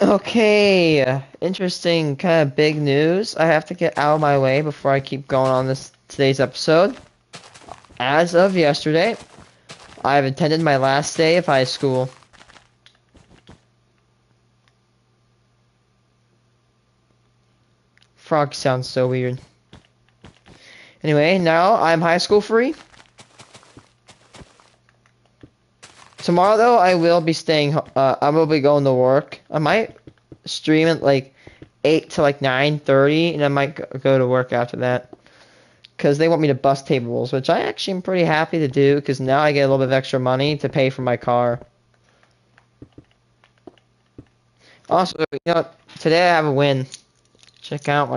Okay, interesting, kind of big news. I have to get out of my way before I keep going on today's episode. As of yesterday, I've attended my last day of high school. Frog sounds so weird. Anyway, now I'm high school free. Tomorrow, though, I will be staying. I will be going to work. I might stream at like 8 to like 9:30, and I might go to work after that. Because they want me to bust tables, which I actually am pretty happy to do, because now I get a little bit of extra money to pay for my car. Also, today I have a win. Check out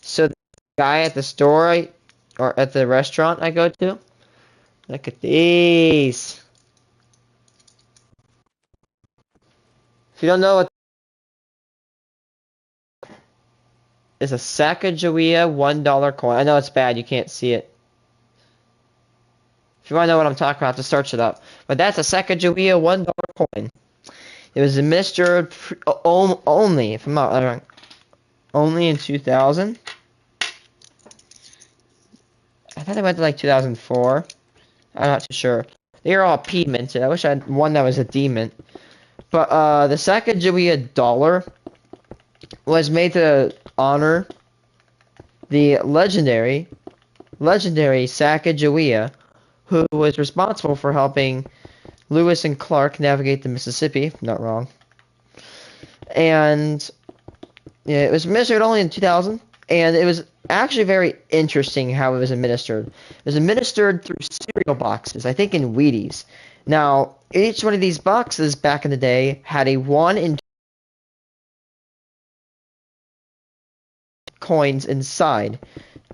so the guy at the store, or at the restaurant I go to, look at these. If you don't know what is a Sacagawea $1 coin. I know it's bad, you can't see it. If you want to know what I'm talking about, just search it up. But that's a Sacagawea $1 coin. It was administered only, if I'm not wrong, only in 2000. I thought it went to like 2004. I'm not too sure. They are all P minted. I wish I had one that was a D mint. But the Sacagawea dollar was made to honor the legendary Sacagawea, who was responsible for helping Lewis and Clark navigate the Mississippi. Not wrong. And yeah, it was administered only in 2000, and it was actually very interesting how it was administered. It was administered through cereal boxes, I think in Wheaties. Now, each one of these boxes back in the day had a 1 in 2 coins inside.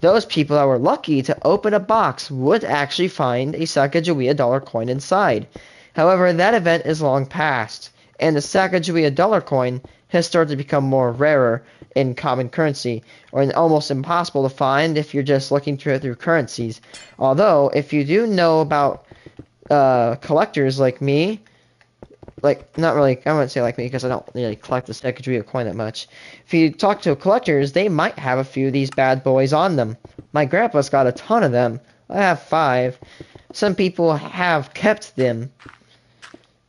Those people that were lucky to open a box would actually find a Sacagawea dollar coin inside. However, that event is long past, and the Sacagawea dollar coin has started to become more rarer in common currency, or almost impossible to find if you're just looking through currencies. Although, if you do know about collectors like me, like, not really, I wouldn't say like me because I don't really collect the Sacagawea coin that much. If you talk to collectors, they might have a few of these bad boys on them. My grandpa's got a ton of them. I have 5. Some people have kept them.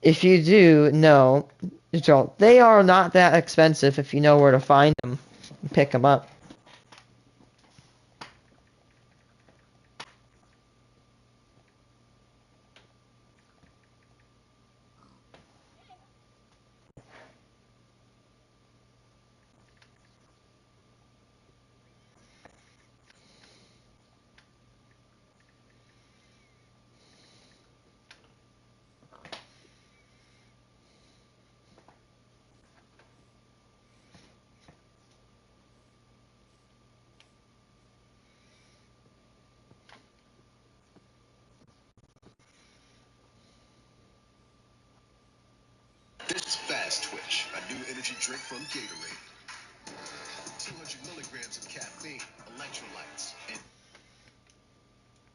If you do know, they are not that expensive if you know where to find them and pick them up. This is Fast Twitch, a new energy drink from Gatorade. 200 milligrams of caffeine, electrolytes, and...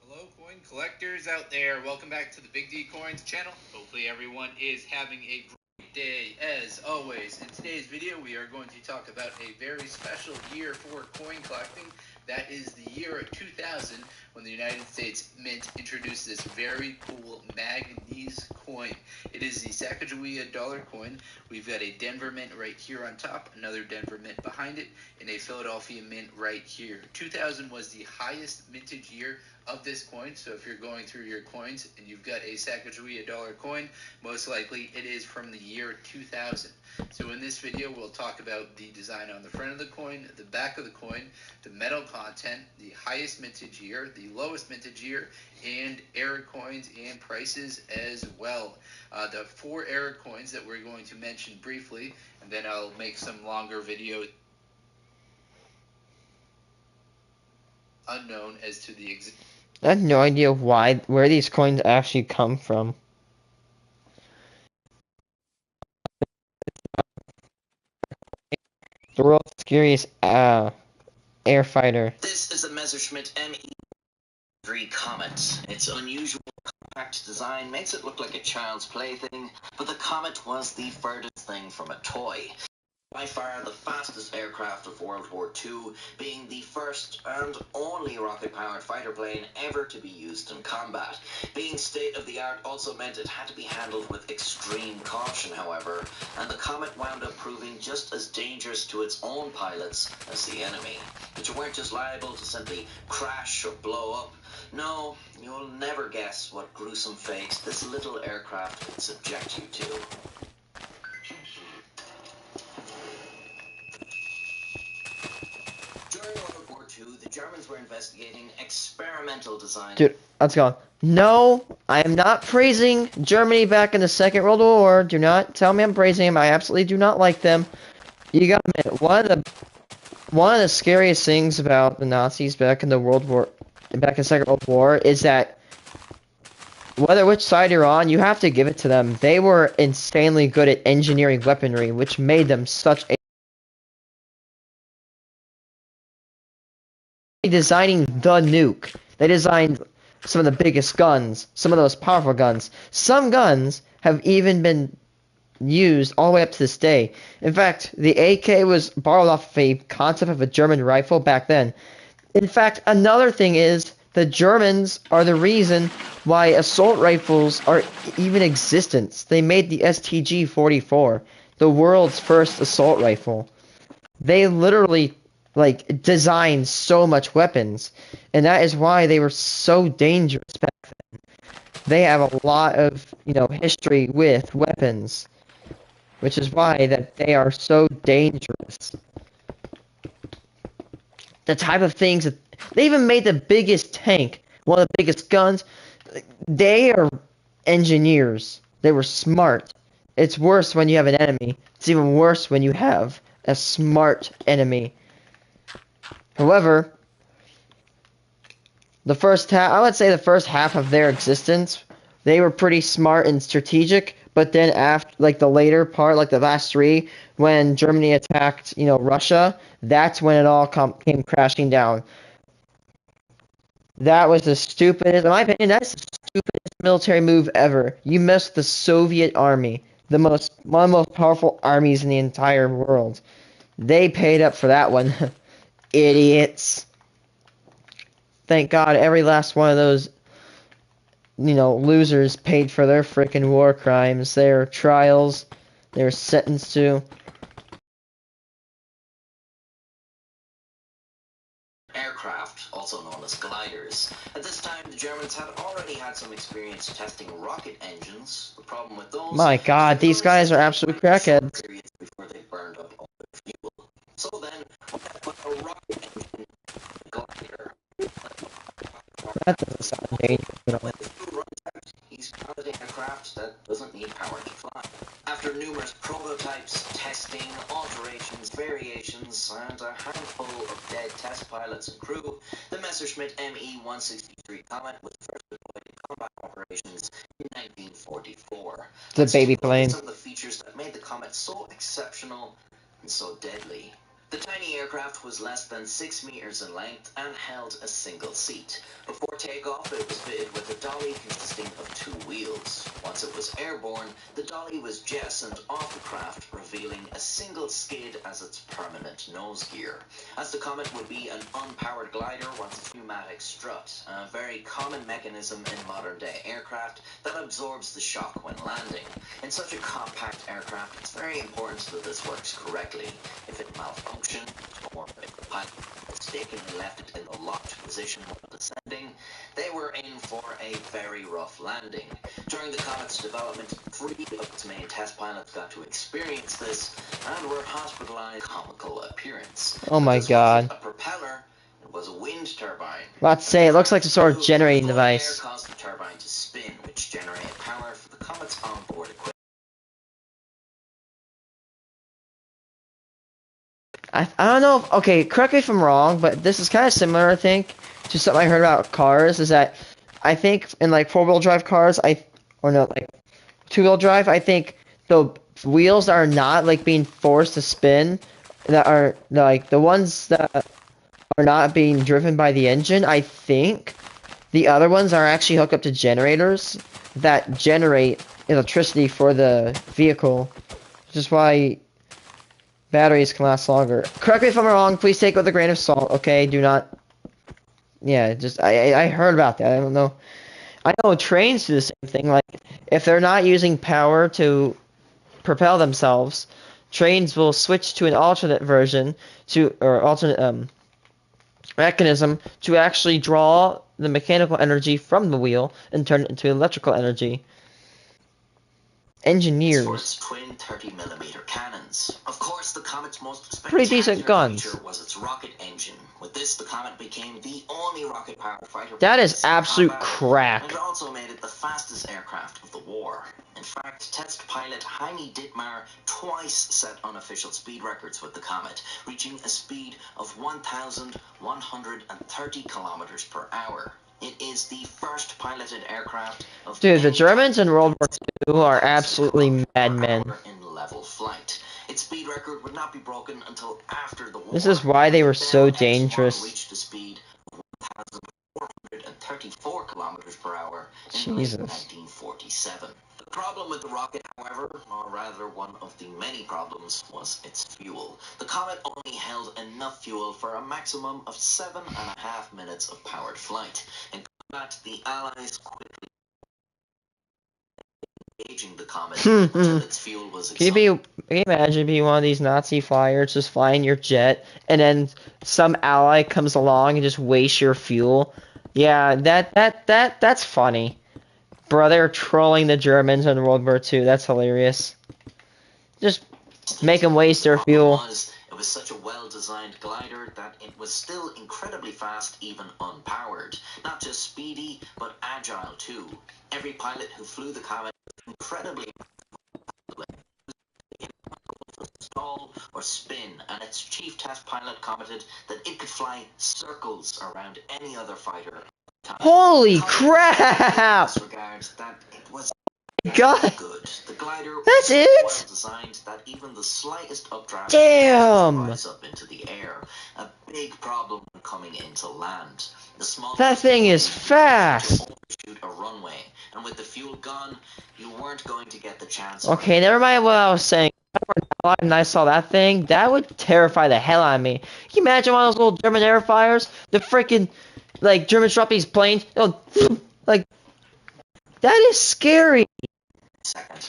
Hello, coin collectors out there. Welcome back to the Big D Coins channel. Hopefully everyone is having a great day as always. In today's video, we are going to talk about a very special year for coin collecting. That is the year of 2000, when the United States Mint introduced this very cool manganese coin. It is the Sacagawea dollar coin. We've got a Denver Mint right here on top, another Denver Mint behind it, and a Philadelphia Mint right here. 2000 was the highest mintage year of this coin, so if you're going through your coins and you've got a Sacagawea dollar coin, most likely it is from the year 2000. So in this video, we'll talk about the design on the front of the coin, the back of the coin, the metal content, the highest mintage year, the lowest mintage year, and error coins and prices as well. The 4 error coins that we're going to mention briefly, and then I'll make some longer videos unknown as to the exact. I have no idea where these coins actually come from. The world's scariest air fighter. This is the Messerschmitt ME3 Comet. Its unusual compact design makes it look like a child's plaything, but the Comet was the furthest thing from a toy. by far the fastest aircraft of World War II, being the first and only rocket-powered fighter plane ever to be used in combat. Being state-of-the-art also meant it had to be handled with extreme caution, however, and the Comet wound up proving just as dangerous to its own pilots as the enemy, which weren't just liable to simply crash or blow up. No, you'll never guess what gruesome fate this little aircraft would subject you to. During World War II, the Germans were investigating experimental design. Dude, let's go. No, I am not praising Germany back in the Second World War. Do not tell me I'm praising them. I absolutely do not like them. You gotta admit, one of the scariest things about the Nazis back in the Second World War is that whether which side you're on, you have to give it to them. They were insanely good at engineering weaponry, which made them such a designing the nuke. They designed some of the biggest guns, some of those powerful guns. Some guns have even been used all the way up to this day. In fact, the AK was borrowed off of a concept of a German rifle back then. In fact, another thing is the Germans are the reason why assault rifles are even in existence. They made the STG-44, the world's first assault rifle. They literally designed so much weapons, and that is why they were so dangerous back then. They have a lot of, history with weapons, which is why that they are so dangerous. The type of things that they even made the biggest tank, one of the biggest guns. They are engineers. They were smart. It's worse when you have an enemy. It's even worse when you have a smart enemy. However, I would say the first half of their existence, they were pretty smart and strategic. But then after, the later part, the last three, when Germany attacked, Russia, that's when it all came crashing down. That was the stupidest, in my opinion, that's the stupidest military move ever. You missed the Soviet army, one of the most powerful armies in the entire world. They paid up for that one. Idiots. Thank God every last one of those, losers paid for their frickin' war crimes, their trials, they were sentenced to. Aircraft, also known as gliders. At this time, the Germans had already had some experience testing rocket engines. The problem with those... My God, these guys are absolute crackheads. Before they burned up all their fuel. So then, a rocket engine glider... That doesn't sound dangerous at all. He's piloting a craft that doesn't need power to fly. After numerous prototypes, testing, alterations, variations, and a handful of dead test pilots and crew, the Messerschmitt Me-163 Comet was first deployed in combat operations in 1944. The baby plane. Some of the features that made the Comet so exceptional and so deadly. The tiny aircraft was less than 6 meters in length and held a single seat. Before takeoff, it was fitted with a dolly consisting of 2 wheels. Once it was airborne, the dolly was jettisoned off the craft, revealing a single skid as its permanent nose gear. As the Comet would be an unpowered glider once a pneumatic strut, a very common mechanism in modern-day aircraft that absorbs the shock when landing. In such a compact aircraft, it's very important that this works correctly. If it malfunctions, or if the pilot mistakenly left it in the locked position while descending, they were in for a very rough landing. During the Comet's development, 3 of its main test pilots got to experience this and were hospitalized. Comical appearance. Oh my God. A propeller, it was a wind turbine. Let's say it looks like some sort of generating device. Air caused the turbine to spin, which generated power for the Comet's onboard equipment. I don't know if, okay, correct me if I'm wrong, but this is kind of similar, I think, to something I heard about cars, is that I think in 4-wheel drive cars, two-wheel drive, I think the wheels are not being forced to spin, that are the ones that are not being driven by the engine. I think the other ones are actually hooked up to generators that generate electricity for the vehicle, which is why Batteries can last longer. Correct me if I'm wrong. Please take it with a grain of salt. Okay, do not. Yeah, just I heard about that. I don't know. I know trains do the same thing. Like if they're not using power to propel themselves, trains will switch to an alternate version or alternate mechanism to actually draw the mechanical energy from the wheel and turn it into electrical energy. For Engineers. its twin 30mm cannons. Of course, the Comet's most Pretty decent spectacular guns. feature was its rocket engine. With this, the Comet became the only rocket-powered fighter That is in absolute combat, crack. and it also made it the fastest aircraft of the war. In fact, test pilot Heini Dittmar twice set unofficial speed records with the Comet, reaching a speed of 1,130 kilometers per hour. It is the first piloted aircraft of Dude, the any Germans in type World War II are 1,000 absolutely kilometers per madmen. hour in level flight. Its speed record would not be broken until after the war. This is why they were The so Bell X-1 dangerous. reached a speed of 1,434 kilometers per hour in late Jesus. 1947. The problem with the rocket, however, or rather one of the many problems, was its fuel. The Comet only held enough fuel for a maximum of 7.5 minutes of powered flight. In combat, the Allies quickly engaging the Comet until its fuel was exhausted. Can you imagine being one of these Nazi flyers just flying your jet and then some ally comes along and just wastes your fuel? Yeah, that's funny. Bro, they're trolling the Germans in World War II. That's hilarious. Just make them waste their fuel. It was such a well-designed glider that it was still incredibly fast even unpowered. Not just speedy, but agile too. Every pilot who flew the Comet was incredibly stall or spin, and its chief test pilot commented that it could fly circles around any other fighter. Holy crap! That it was God, good. The glider that's was so it? well designed that even the slightest updraft Damn! would rise up into the air. A big problem when coming into land. The small That thing is fast. overshoot a runway, and with the fuel gone, you weren't going to get the chance. Okay, never mind what I was saying. If I were alive and I saw that thing, that would terrify the hell out of me. Can you imagine one of those little German air flyers? The freaking, like, Germans drop these planes. Like, that is scary.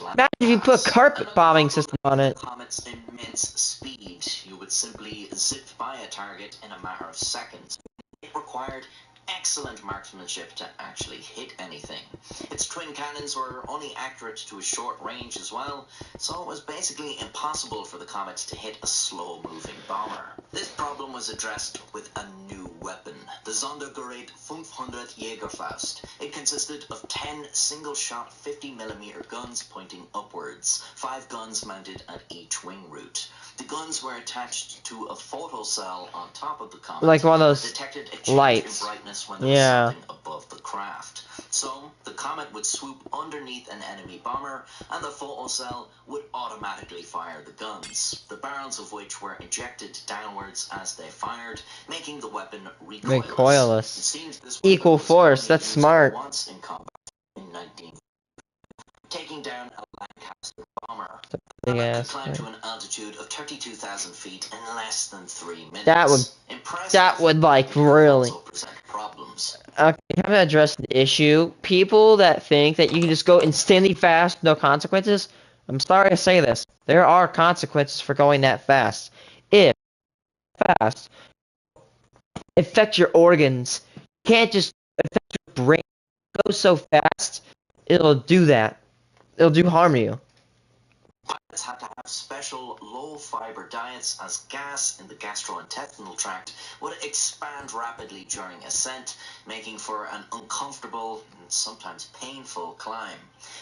Imagine if you put a carpet bombing system on it. Comet's immense speed, you would simply zip by a target in a matter of seconds. It required excellent marksmanship to actually hit anything. Its twin cannons were only accurate to a short range as well, so it was basically impossible for the Comet to hit a slow-moving bomber. This problem was addressed with a new weapon, the Sondergerät 500 Jägerfaust. It consisted of 10 single-shot 50mm guns pointing upwards, 5 guns mounted at each wing root. The guns were attached to a photocell on top of the Comet, Like one of those detected a change lights. in brightness when there was something above the craft. So, the Comet would swoop underneath an enemy bomber, and the photocell would automatically fire the guns, the barrels of which were ejected downwards as they fired, making the weapon recoilless. It seems this Equal weapon was force, only that's used smart. once in combat in 19, taking down a Lancaster bomber. Big Could ass. climb to an altitude of 32,000 feet in less than 3 minutes. That would like really. Also present problems. Okay, I haven't addressed the issue. People that think that you can just go insanely fast, no consequences. I'm sorry to say this. There are consequences for going that fast. If fast affect your organs, you can't just affect your brain. Go so fast, it'll do that. It'll do harm to you. Pilots had to have special low-fiber diets as gas in the gastrointestinal tract would expand rapidly during ascent, making for an uncomfortable and sometimes painful climb.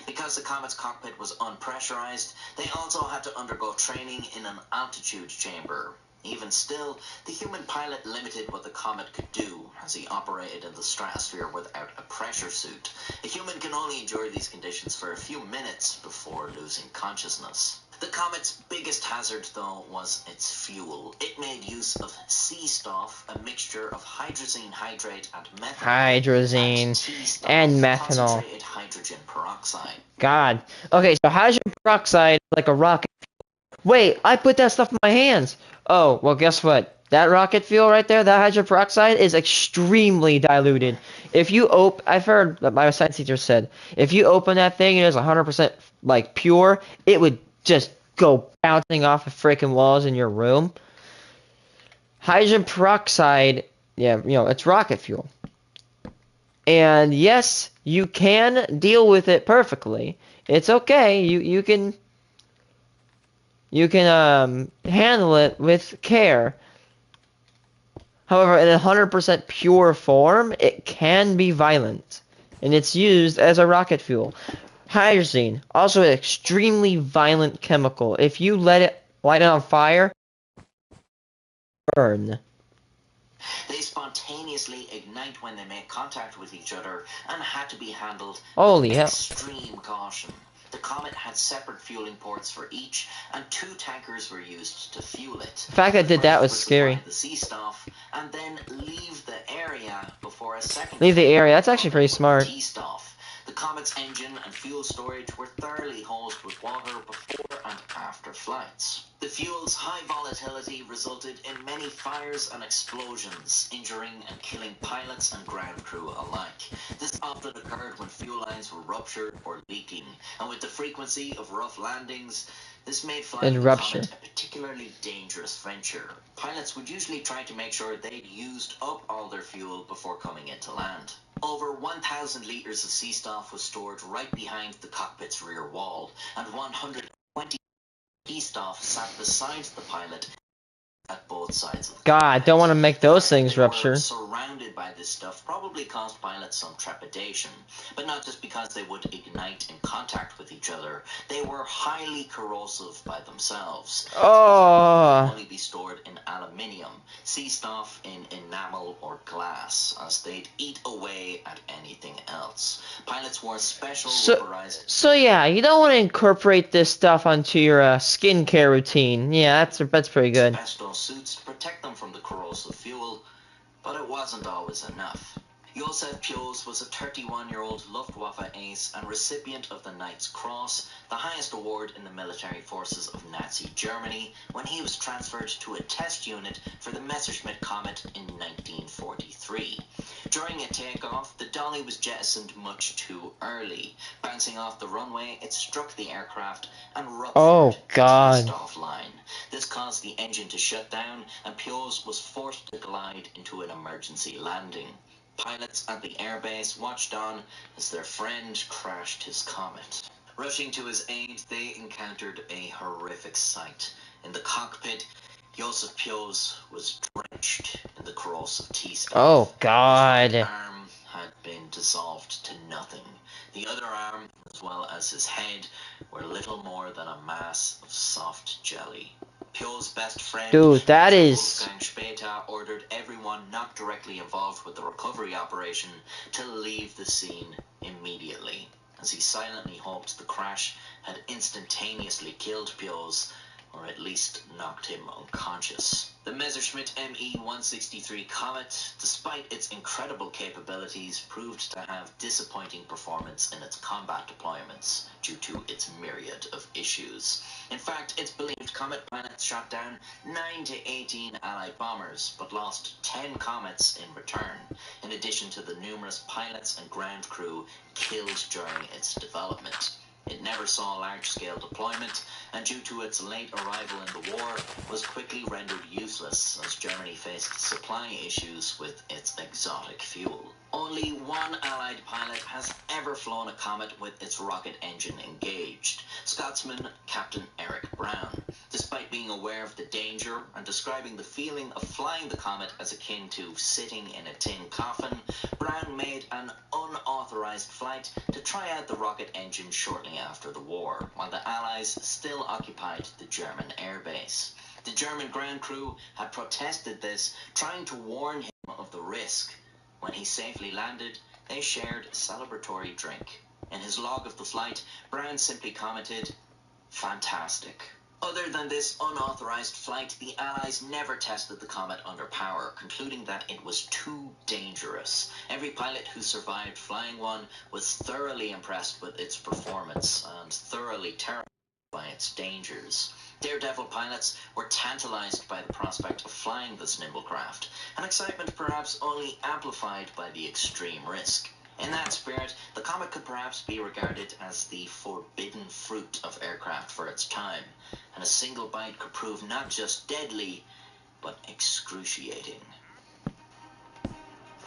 Because the Comet's cockpit was unpressurized, they also had to undergo training in an altitude chamber. Even still, the human pilot limited what the Comet could do, as he operated in the stratosphere without a pressure suit. A human can only endure these conditions for a few minutes before losing consciousness. The Comet's biggest hazard, though, was its fuel. It made use of sea stuff, a mixture of hydrazine hydrate and methanol. And methanol. Concentrated hydrogen peroxide. God. Okay, so hydrogen peroxide is like a rocket. wait, I put that stuff in my hands. Oh, well, guess what? That rocket fuel right there, that hydrogen peroxide, is extremely diluted. If you I've heard that my science teacher said, if you open that thing and it's 100% like pure, it would just go bouncing off of freaking walls in your room. Hydrogen peroxide, yeah, it's rocket fuel. And yes, you can deal with it perfectly. It's okay. You can handle it with care. However, in 100% pure form, it can be violent, and it's used as a rocket fuel. Hydrazine, also an extremely violent chemical. If you light it on fire, burn. They spontaneously ignite when they make contact with each other and had to be handled Holy with hell. extreme caution. The Comet had separate fueling ports for each, and 2 tankers were used to fuel it. The fact that I did that was First scary. the sea stuff, and then leave the area before a second. Leave the area. That's actually pretty smart. Tea stuff. The Comet's engine and fuel storage were thoroughly hosed with water before and after flights. The fuel's high volatility resulted in many fires and explosions, injuring and killing pilots and ground crew alike. This often occurred when fuel lines were ruptured or leaking, and with the frequency of rough landings, this made flying the Comet a particularly dangerous venture. Pilots would usually try to make sure they'd used up all their fuel before coming into land. Over 1,000 litres of sea stuff was stored right behind the cockpit's rear wall, and 120 sea stuff sat beside the pilot at both sides of the God, don't want to make those things rupture. Surrounded by this stuff probably caused pilots some trepidation, but not just because they would ignite in contact with each other. They were highly corrosive by themselves. Oh. Only be stored in aluminium, sea stuff in enamel or glass, as they'd eat away at anything else. Pilots wore special rubberized. So yeah, you don't want to incorporate this stuff onto your skincare routine. Yeah, that's pretty good. Asbestos suits to protect them from the corrosive fuel, but it wasn't always enough. Josef Pios was a 31-year-old Luftwaffe ace and recipient of the Knight's Cross, the highest award in the military forces of Nazi Germany, when he was transferred to a test unit for the Messerschmitt Comet in 1943. During a takeoff, the dolly was jettisoned much too early. Bouncing off the runway, it struck the aircraft and ruptured the takeoff line. This caused the engine to shut down, and Pios was forced to glide into an emergency landing. Pilots at the airbase watched on as their friend crashed his Comet. Rushing to his aid, they encountered a horrific sight. In the cockpit, Josef Pios was drenched in the corrosive tea stuff. Oh, God. His right arm had been dissolved to nothing. The other arm, as well as his head, were little more than a mass of soft jelly. Pios' best friend, dude, that is... Wolfgang Später, ordered everyone not directly involved with the recovery operation to leave the scene immediately, as he silently hoped the crash had instantaneously killed Pios, or at least knocked him unconscious. The Messerschmitt Me-163 Comet, despite its incredible capabilities, proved to have disappointing performance in its combat deployments due to its myriad of issues. In fact, it's believed Comet pilots shot down 9 to 18 Allied bombers, but lost 10 Comets in return, in addition to the numerous pilots and ground crew killed during its development. It never saw large-scale deployment, and due to its late arrival in the war, was quickly rendered useless as Germany faced supply issues with its exotic fuel. Only one Allied pilot has ever flown a Comet with its rocket engine engaged, Scotsman Captain Eric Brown. Despite being aware of the danger and describing the feeling of flying the Comet as akin to sitting in a tin coffin, Brown made an unauthorized flight to try out the rocket engine shortly after the war, while the Allies still occupied the German airbase. The German ground crew had protested this, trying to warn him of the risk. When he safely landed, they shared a celebratory drink. In his log of the flight, Brown simply commented, "Fantastic." Other than this unauthorized flight, the Allies never tested the Comet under power, concluding that it was too dangerous. Every pilot who survived flying one was thoroughly impressed with its performance and thoroughly terrified by its dangers. Daredevil pilots were tantalized by the prospect of flying this nimble craft, an excitement perhaps only amplified by the extreme risk. In that spirit, the Comet could perhaps be regarded as the forbidden fruit of aircraft for its time, and a single bite could prove not just deadly, but excruciating.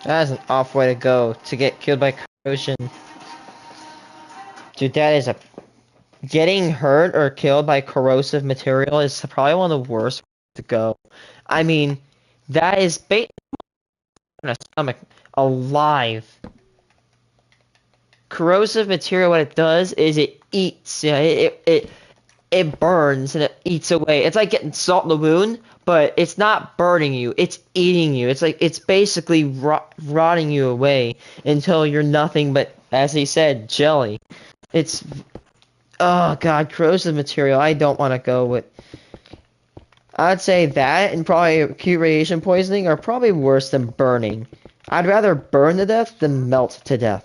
That is an off way to go, to get killed by corrosion. Dude, that is a... Getting hurt or killed by corrosive material is probably one of the worst ways to go. I mean, that is basically in a stomach alive. Corrosive material, what it does is it eats. It burns and it eats away. It's like getting salt in the wound, but it's not burning you. It's eating you. It's basically rotting you away until you're nothing but, as he said, jelly. It's... Oh god, corrosive material. I don't want to go with... I'd say that and probably acute radiation poisoning are probably worse than burning. I'd rather burn to death than melt to death.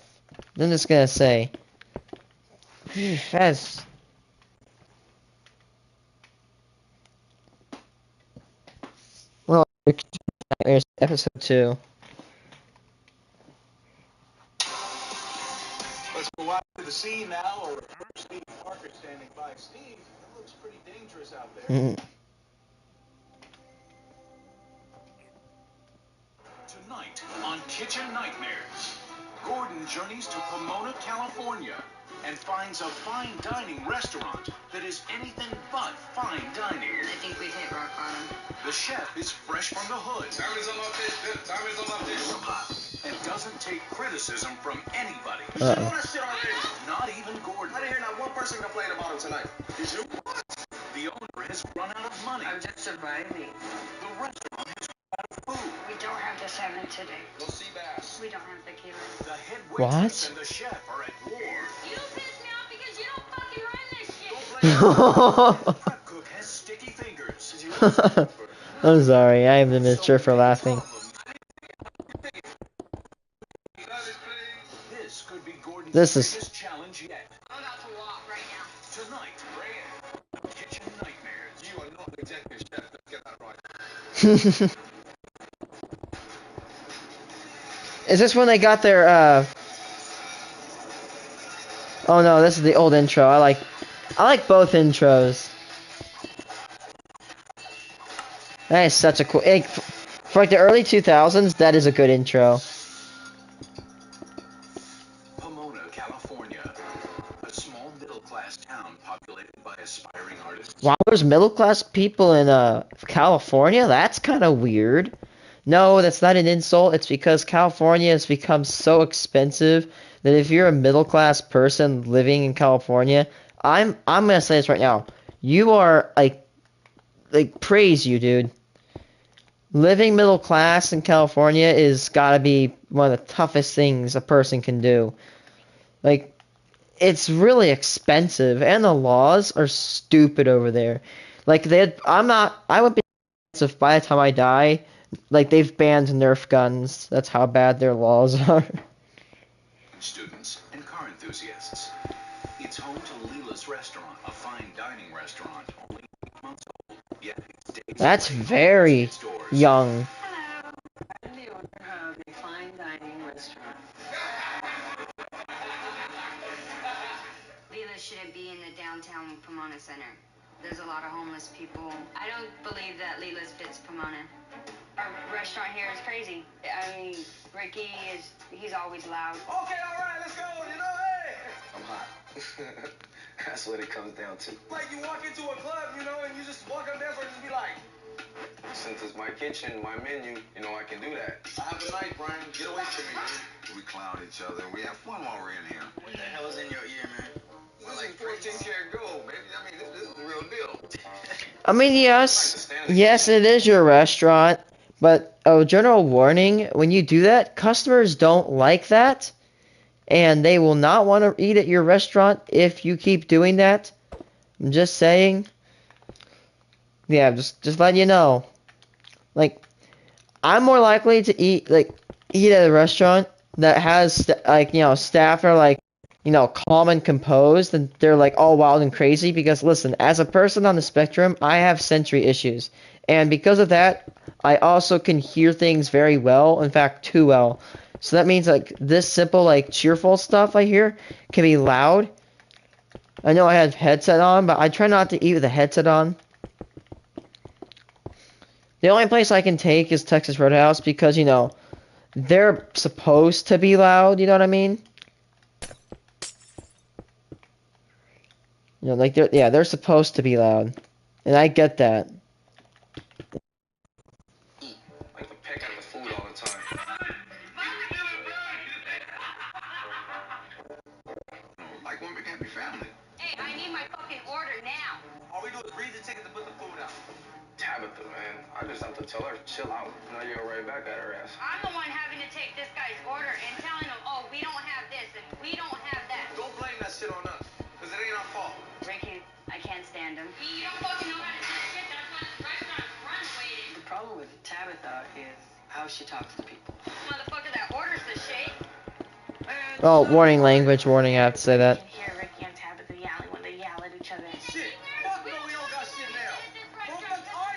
I'm just gonna say. That's... Well, Nightmares episode 2. Let's go out to the scene now, or Steve Parker standing by. Steve, it looks pretty dangerous out there. Tonight on Kitchen Nightmares, Gordon journeys to Pomona, California, and finds a fine dining restaurant that is anything but fine dining. I think we've hit rock bottom. The chef is fresh from the hood. Diamonds on my fish, diamonds on my fish. And doesn't take criticism from anybody. Uh-oh. Not even Gordon. I didn't hear not one person complain about him tonight. Did you? The owner has run out of money. I'm just surviving. The restaurant has run out of food. We don't have the salmon today. Go see bass. We don't have tequila. The head What? waitress and the chef are at war. You piss me off because you don't fucking run this shit. The prep cook has sticky fingers. I'm sorry, I am immature for laughing. This could be Gordon's This is- biggest challenge yet. I'm about to walk right now. Tonight, Kitchen Nightmares. You are not the executive chef. Let's get that right. Is this when they got their, Oh no, this is the old intro. I like both intros. That is such a cool... For like the early 2000s, that is a good intro. Pomona, California. A small middle-class town populated by aspiring artists. Wow, there's middle-class people in, California? That's kind of weird. No, that's not an insult. It's because California has become so expensive that if you're a middle-class person living in California, I'm gonna say this right now. You are, like, praise you, dude. Living middle class in California is gotta be one of the toughest things a person can do. Like, it's really expensive, and the laws are stupid over there. Like, I would be if by the time I die, like, they've banned Nerf guns. That's how bad their laws are. Students and car enthusiasts. It's home to Leela's Restaurant, a fine dining restaurant only 8 months old. Yet it's days That's away from very its stores. young. Hello. I'm the owner of a fine dining restaurant. Leela shouldn't be in the downtown Pomona Center. There's a lot of homeless people. I don't believe that Leela's fits Pomona. Our restaurant here is crazy. I mean, Ricky he's always loud. Okay, all right, let's go. You know, hey. I'm hot. That's what it comes down to. Like you walk into a club, you know, and you just walk up there and just be like, since it's my kitchen, my menu, you know, I can do that. Have a night, Brian. Get away from me, man. We clown each other. We have fun while we're in here. What the hell is in your ear, man? Well, like 14-karat gold, baby. I mean, this is the real deal. I mean, yes, it is your restaurant, but a general warning, when you do that, customers don't like that, and they will not want to eat at your restaurant if you keep doing that. I'm just saying. Yeah, just letting you know. Like, I'm more likely to eat at a restaurant that has, like, you know, staff are, like, you know, calm and composed, and they're like all wild and crazy. Because listen, as a person on the spectrum, I have sensory issues, and because of that, I also can hear things very well. In fact, too well. So that means like this simple like cheerful stuff I hear can be loud. I know I have headset on, but I try not to eat with the headset on. The only place I can take is Texas Roadhouse because, you know, they're supposed to be loud, you know what I mean? You know, like they're supposed to be loud. And I get that. Like the pick out of the food all the time. Like one big happy family. Hey, I need my fucking order now. All we do is read the ticket to put the food out. Tabitha, man, I just have to tell her, chill out. Now you're right back at her ass. I'm the one having to take this guy's order and telling him, oh, we don't have this and we don't have that. Don't blame that shit on us, because it ain't our fault. Ricky, I can't stand him. You don't fucking know how to do shit. That's why the restaurant's run the way it is. The problem with Tabitha is how she talks to people. Motherfucker that orders the shit. Oh, warning language, warning, I have to say You that. can hear Ricky and Tabitha yelling when they yell at each other. Shit, fuck no, we don't got shit now.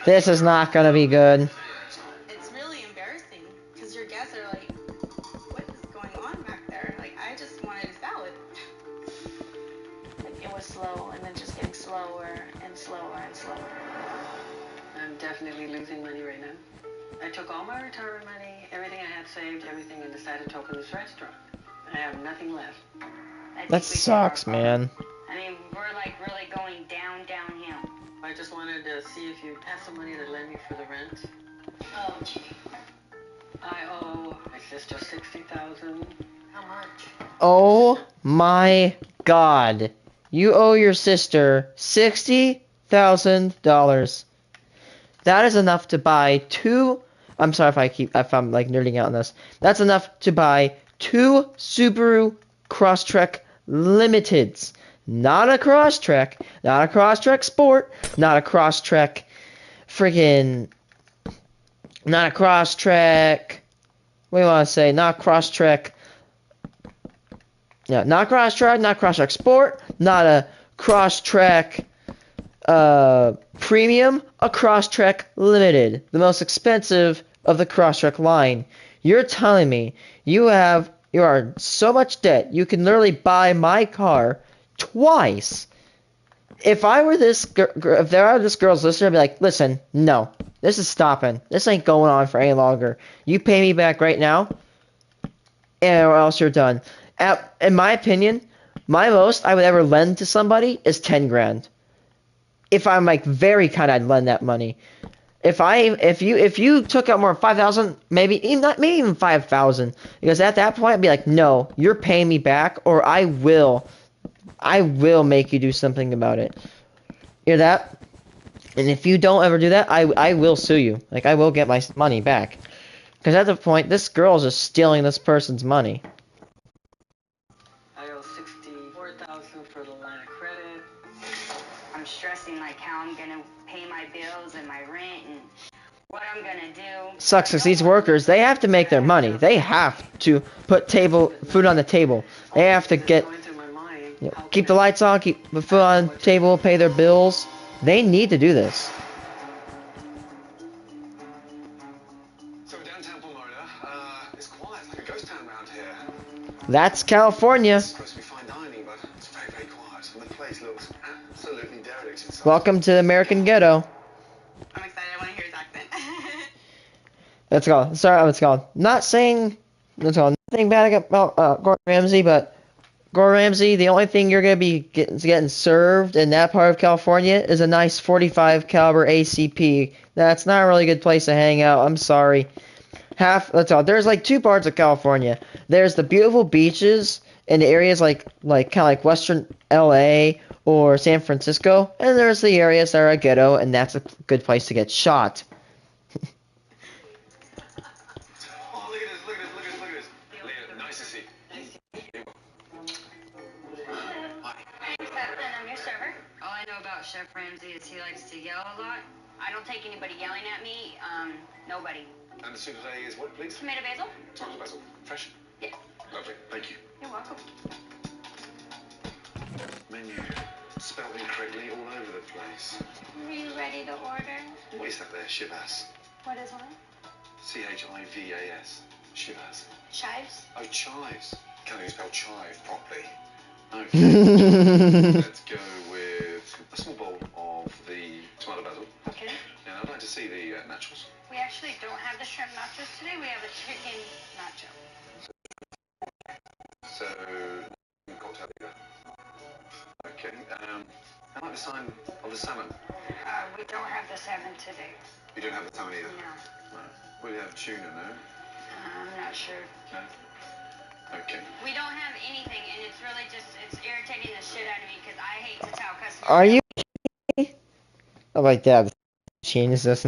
This is not gonna be good. It's really embarrassing because your guests are like, what is going on back there? Like, I just wanted a salad. Like, it was slow and then just getting slower and slower and slower. I'm definitely losing money right now. I took all my retirement money, everything I had saved, everything, and decided to open this restaurant. I have nothing left. I think That we sucks, did our part. man. I mean, we're like really going downhill. I just wanted to see if you have some money to lend me for the rent. Oh, gee. I owe my sister $60,000. How much? Oh my god. You owe your sister $60,000. That is enough to buy two. I'm sorry if I'm like nerding out on this. That's enough to buy two Subaru Crosstrek Limiteds. Not a Crosstrek, not a Crosstrek Sport, not a Crosstrek friggin' not a Crosstrek. What do you want to say? Not Crosstrek. Yeah, not Crosstrek, not Crosstrek Sport, not a Crosstrek Premium, a Crosstrek Limited, the most expensive of the Crosstrek line. You're telling me you are so much debt you can literally buy my car twice. If I were this if there were this girl's listener, I'd be like, listen, no, this is stopping. This ain't going on for any longer. You pay me back right now, or else you're done. In my opinion, my most I would ever lend to somebody is 10 grand. If I'm like very kind, I'd lend that money. If you took out more than 5,000, maybe even 5,000, because at that point I'd be like, no, you're paying me back, or I will make you do something about it. Hear that? And if you don't ever do that, I will sue you. Like, I will get my money back. Because at the point, this girl is just stealing this person's money. I owe $64,000 for the line of credit. I'm stressing like how I'm gonna pay my bills and my rent and what I'm gonna do. Sucks because these workers, they have to make their money. They have to put food on the table. They have to get, Going through my mind, you know, how keep can the I- lights on, keep the food on the table, pay their bills. They need to do this. So downtown Pomona, it's quiet, like a ghost town around here. That's California. It's supposed to be fine dining, but it's very, very quiet. And the place looks absolutely derelict inside. Welcome to the American ghetto. I'm excited. I want to hear his accent. Let's go. Sorry, let's go. Not saying, let's go. Nothing bad about Gordon Ramsay, but Gordon Ramsay, the only thing you're gonna be getting served in that part of California is a nice 45 caliber ACP. That's not a really good place to hang out. I'm sorry. Let's go. There's like two parts of California. There's the beautiful beaches in the areas like kind of like Western LA or San Francisco, and there's the areas that are a ghetto, and that's a good place to get shot. Oh, look at this, look at this, look at this, look at this. Leah, nice to see you. Hi. I'm your server. All I know about Chef Ramsay is he likes to yell a lot. I don't take anybody yelling at me. Nobody. And the soup today is what, please? Tomato basil? Tomato basil. Fresh? Yes. Lovely, thank you. You're welcome. menu spelled incorrectly all over the place. Are you ready to order? What is that there, Shivas? What is one? Chivas. Shivas. Chives? Oh, chives. Can you spell chive properly? Okay. Let's go with a small bowl of the tomato basil. Okay. And I'd like to see the nachos. We actually don't have the shrimp nachos today. We have a chicken nacho. So, cocktail either. Okay. I like the sign of the salmon. We don't have the salmon today. You don't have the salmon either? No. Right. We have tuna, no? I'm not sure. No? Okay. We don't have anything, and it's really just, it's irritating the shit out of me because I hate to tell customers. Are you kidding me? Oh my god, change this.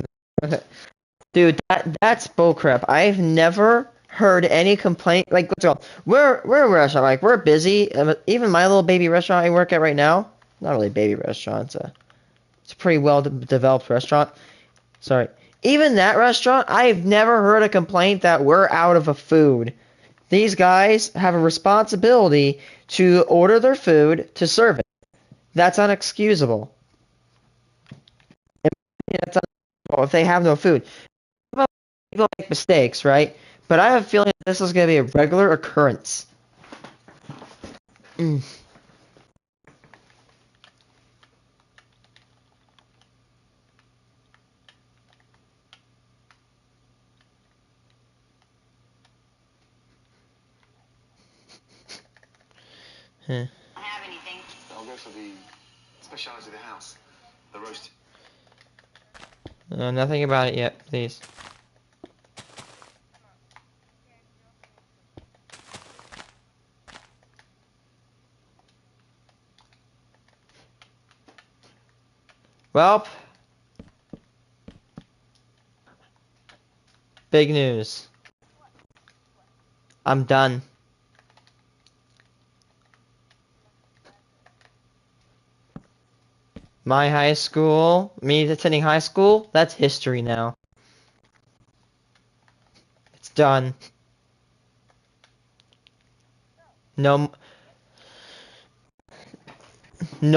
Dude, that's bullcrap. I've never heard any complaint. Like, let's go. We're a restaurant. Like, we're busy. Even my little baby restaurant I work at right now, not really a baby restaurant. It's a pretty well developed restaurant. Sorry. Even that restaurant, I've never heard a complaint that we're out of a food. These guys have a responsibility to order their food, to serve it. That's unexcusable. That's unexcusable if they have no food. People make mistakes, right? But I have a feeling this is going to be a regular occurrence. Don't have anything. I'll go for the speciality of the house, the roast. Nothing about it yet, please. Well, big news. I'm done. My high school, me attending high school, that's history now. It's done. No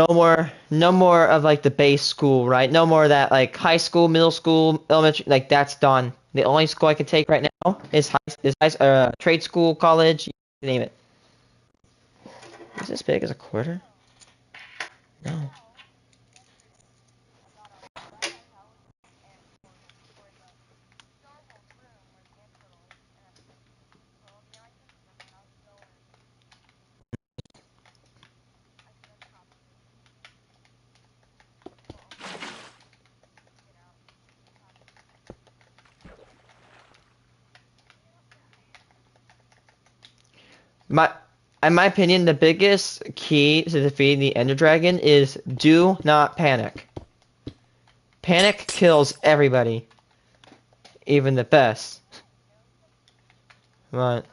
more of like the base school, right? No more of that like high school, middle school, elementary, like that's done. The only school I can take right now is trade school, college, you name it. Is this big as a quarter? No. In my opinion, the biggest key to defeating the Ender Dragon is do not panic. Panic kills everybody. Even the best. Right.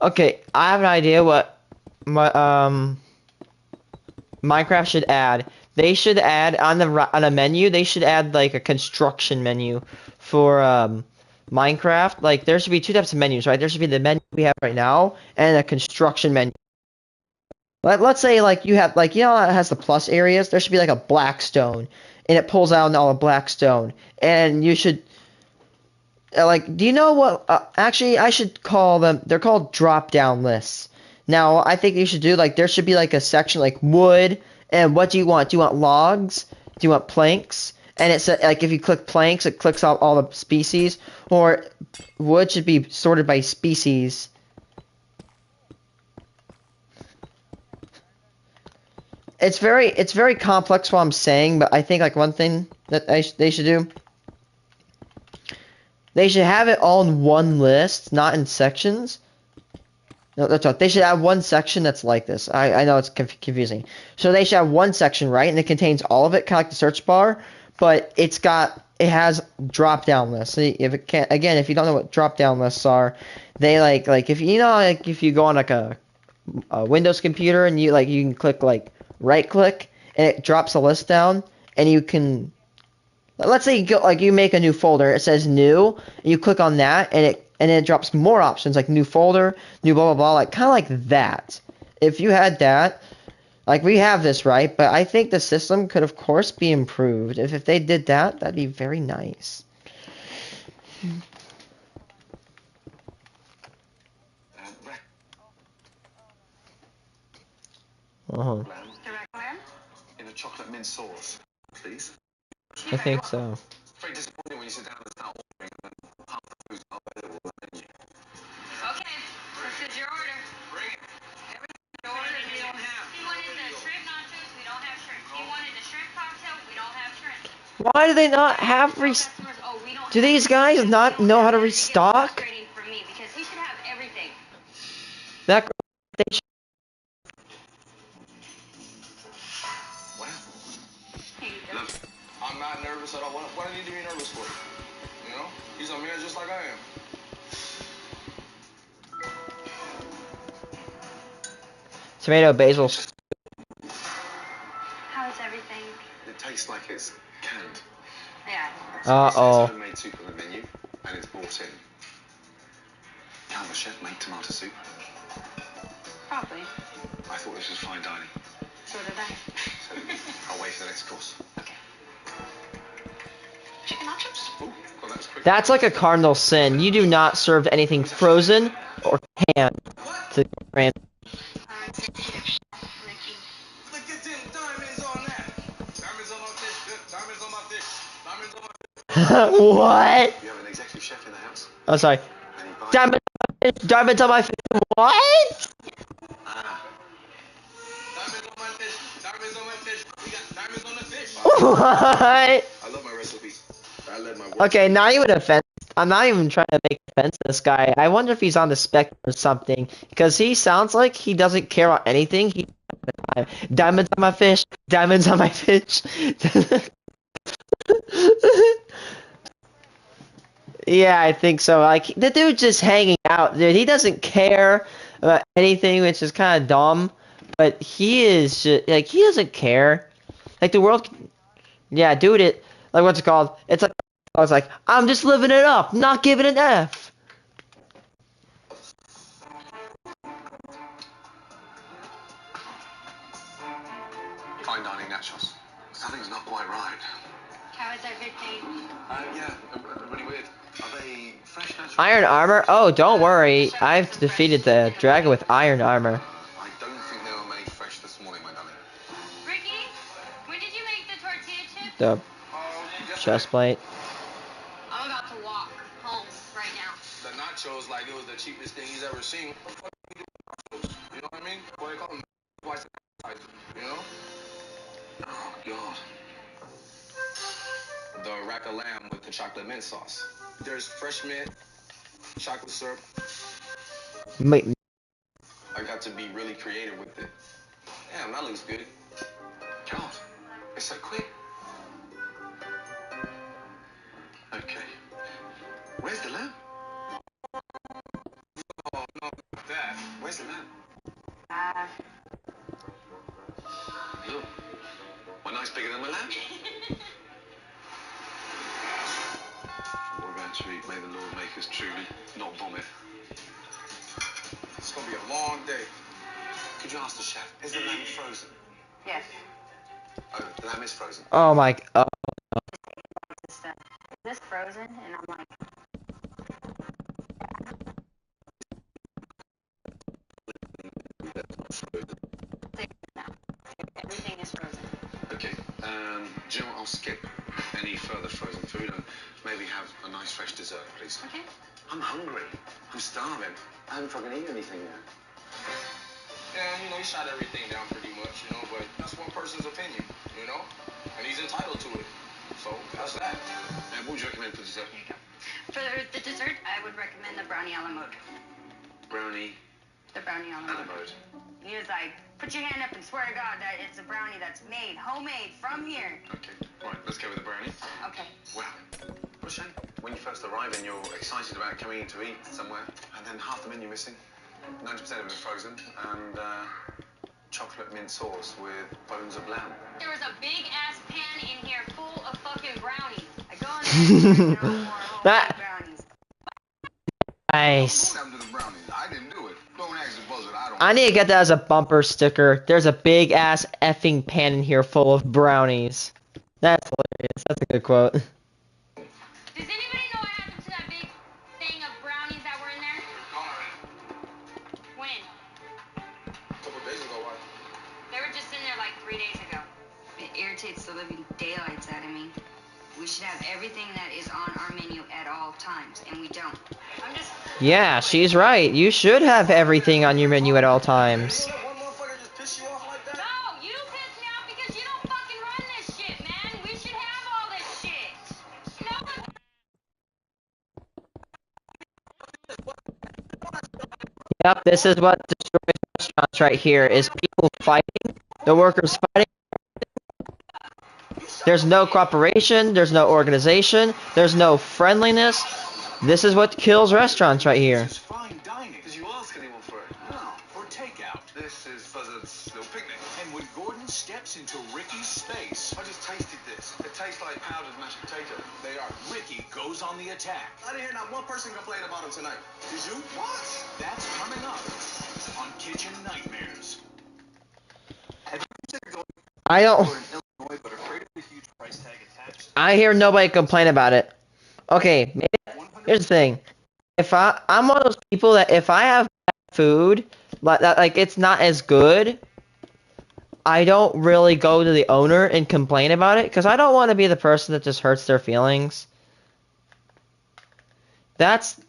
Okay, I have an idea what Minecraft should add. They should add on a menu. They should add like a construction menu for Minecraft. Like there should be two types of menus, right? There should be the menu we have right now and a construction menu. Let's say like you have like, you know how it has the plus areas. There should be like a blackstone, and it pulls out all the blackstone, and you should. Like, do you know what? Actually, I should call them. They're called drop-down lists. Now, I think you should do like there should be like a section like wood, and what do you want? Do you want logs? Do you want planks? And it's like if you click planks, it clicks out all the species. Or wood should be sorted by species. It's very complex what I'm saying, but I think like one thing that they should do. They should have it all in one list, not in sections. No, that's right. They should have one section that's like this. I know it's confusing. So they should have one section, right? And it contains all of it, kind of like the search bar, but it has drop down lists. So if it can't, again, if you don't know what drop down lists are, they like if you know like if you go on like a Windows computer and you can click like right click and it drops a list down and you can, let's say you make a new folder, it says new, and you click on that and it drops more options like new folder, new blah blah blah, like kind of like that. If you had that, like we have this, right? But I think the system could of course be improved. If they did that, that'd be very nice. Uh-huh. In a chocolate mint sauce, please. I think so. It's very disappointing when you sit down and start ordering and half the food's not available on the menu. Okay, this is your order. Bring it. He wanted the shrimp nachos, we don't have shrimp. He wanted the shrimp cocktail, we don't have shrimp. Why do they not have Do these guys not know how to restock? For me because he should have everything. That they should. Wow. Look, I'm not nervous at all. What do I need to be nervous for? You know? He's a man just like I am. Tomato, basil. How is everything? It tastes like it's canned. Yeah. Uh-oh. It's homemade soup on the menu, and it's brought in. Can the chef make tomato soup? Probably. I thought this was fine dining. So did I. So I'll wait for the next course. Okay. Chicken nachos? Ooh, well, that was quick. That's like a cardinal sin. You do not serve anything frozen or canned to random. Look at them diamonds on that. Diamonds on my fish. Diamonds on my fish. Diamonds on my fish. What? You have an executive chef in the house? Oh, sorry. And he buys Diamonds on my face. What? diamonds on my fish. Diamonds on my fish. We got diamonds on the fish. What? I love my recipes. I love my work. Okay, now you would offend. I'm not even trying to make offense to this guy. I wonder if he's on the spectrum or something, because he sounds like he doesn't care about anything. Diamonds on my fish. Diamonds on my fish. Yeah, I think so. Like, the dude's just hanging out, dude. He doesn't care about anything, which is kind of dumb. But he is just, like, he doesn't care. Like, the world, yeah, dude, like, what's it called? It's like, I was like, I'm just living it up, not giving an F. Fine dining nachos. Something's not quite right. How is everything? Yeah, really weird. Are they fresh nachos? Iron armor? Oh, don't worry. I've defeated the dragon with iron armor. I don't think they were made fresh this morning, my darling. Ricky, when did you make the tortilla chips? The chest plate. I'm about to walk home right now. The nachos like it was the cheapest thing he's ever seen. What the fuck do you do with nachos? You know what I mean? What they call them? Twice the size, you know? Oh, God. The rack of lamb with the chocolate mint sauce. There's fresh mint, chocolate syrup. Wait, I got to be really creative with it. Damn, that looks good. God, it's so quick. Okay. Where's the lamb? Oh, no, not that. Where's the lamb? Look. One nice bigger than my lamb. We're about to eat. May the Lord make us truly not vomit. It's gonna be a long day. Could you ask the chef, is the lamb frozen? Yes. Oh, the lamb is frozen. oh my, oh, Is this frozen? And I'm like, no. Everything is frozen. Okay, do you know what? I'll skip any further frozen food and maybe have a nice fresh dessert, please. Okay. I'm hungry. I'm starving. I haven't fucking eaten anything yet. Yeah, you know, he shot everything down pretty much, you know, but that's one person's opinion, you know? And he's entitled to it. So, that's that. And what would you recommend for dessert? Here you go. For the dessert, I would recommend the brownie a la mode. Brownie. The the brownie on the menu. He was like, put your hand up and swear to God that it's a brownie that's made, homemade, from here. Okay, right, let's go with the brownie. Okay. Wow. Well, Shane, when you first arrive and you're excited about coming in to eat somewhere, and then half the menu missing, 90% of it frozen, and chocolate mint sauce with bones of lamb. There was a big ass pan in here full of fucking brownies. I go in there and more homemade brownies. Nice. What happened to the brownies? I didn't do it. Don't ask the buzzard. I don't. I need to get that as a bumper sticker. There's a big ass effing pan in here full of brownies. That's hilarious. That's a good quote. Does anybody know what happened to that big thing of brownies that were in there? When? A couple of days ago, why? They were just in there like 3 days ago. It irritates the living daylights out of me. We should have everything that is on our menu at all times, and we don't. I'm just... Yeah, she's right. You should have everything on your menu at all times. One motherfucker just piss you off like that? No, you piss me off because you don't fucking run this shit, man. We should have all this shit. No. Yep, this is what destroys restaurants right here, is people fighting, the workers fighting. There's no cooperation, there's no organization, there's no friendliness. This is what kills restaurants right here. This is fine dining. Did you ask anyone for it? No, for takeout. This is Buzzard's little picnic. And when Gordon steps into Ricky's space, I just tasted this. It tastes like powdered mashed potato. They are. Ricky goes on the attack. I didn't hear not one person complain about them tonight. Did you? What? That's coming up on Kitchen Nightmares. I don't... Illinois, but afraid of the huge price tag attached. I hear nobody complain about it. Okay, here's the thing. If I'm one of those people that if I have food, like it's not as good, I don't really go to the owner and complain about it, because I don't want to be the person that just hurts their feelings. That's...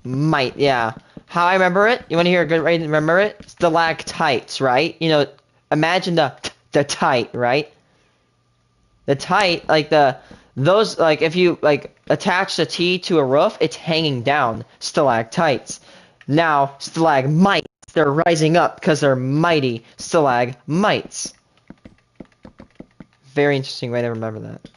Might, yeah. How I remember it? You want to hear a good way to remember it? Stalactites, right? You know, imagine the tight, right? The tight, like those, like if you like attach the T to a roof, it's hanging down. Stalactites. Now stalagmites, they're rising up because they're mighty. Stalagmites. Very interesting way to remember that.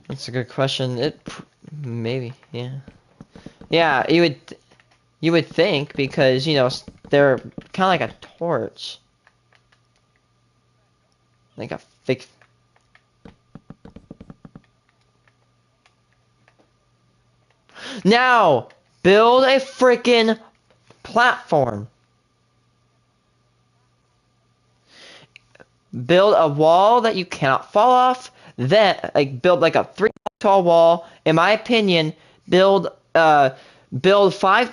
That's a good question. Maybe, yeah. Yeah, you would think, because you know they're kind of like a torch, like a fake. Now build a freaking platform. Build a wall that you cannot fall off. Then, like, build like a 3 tall wall. In my opinion, build 5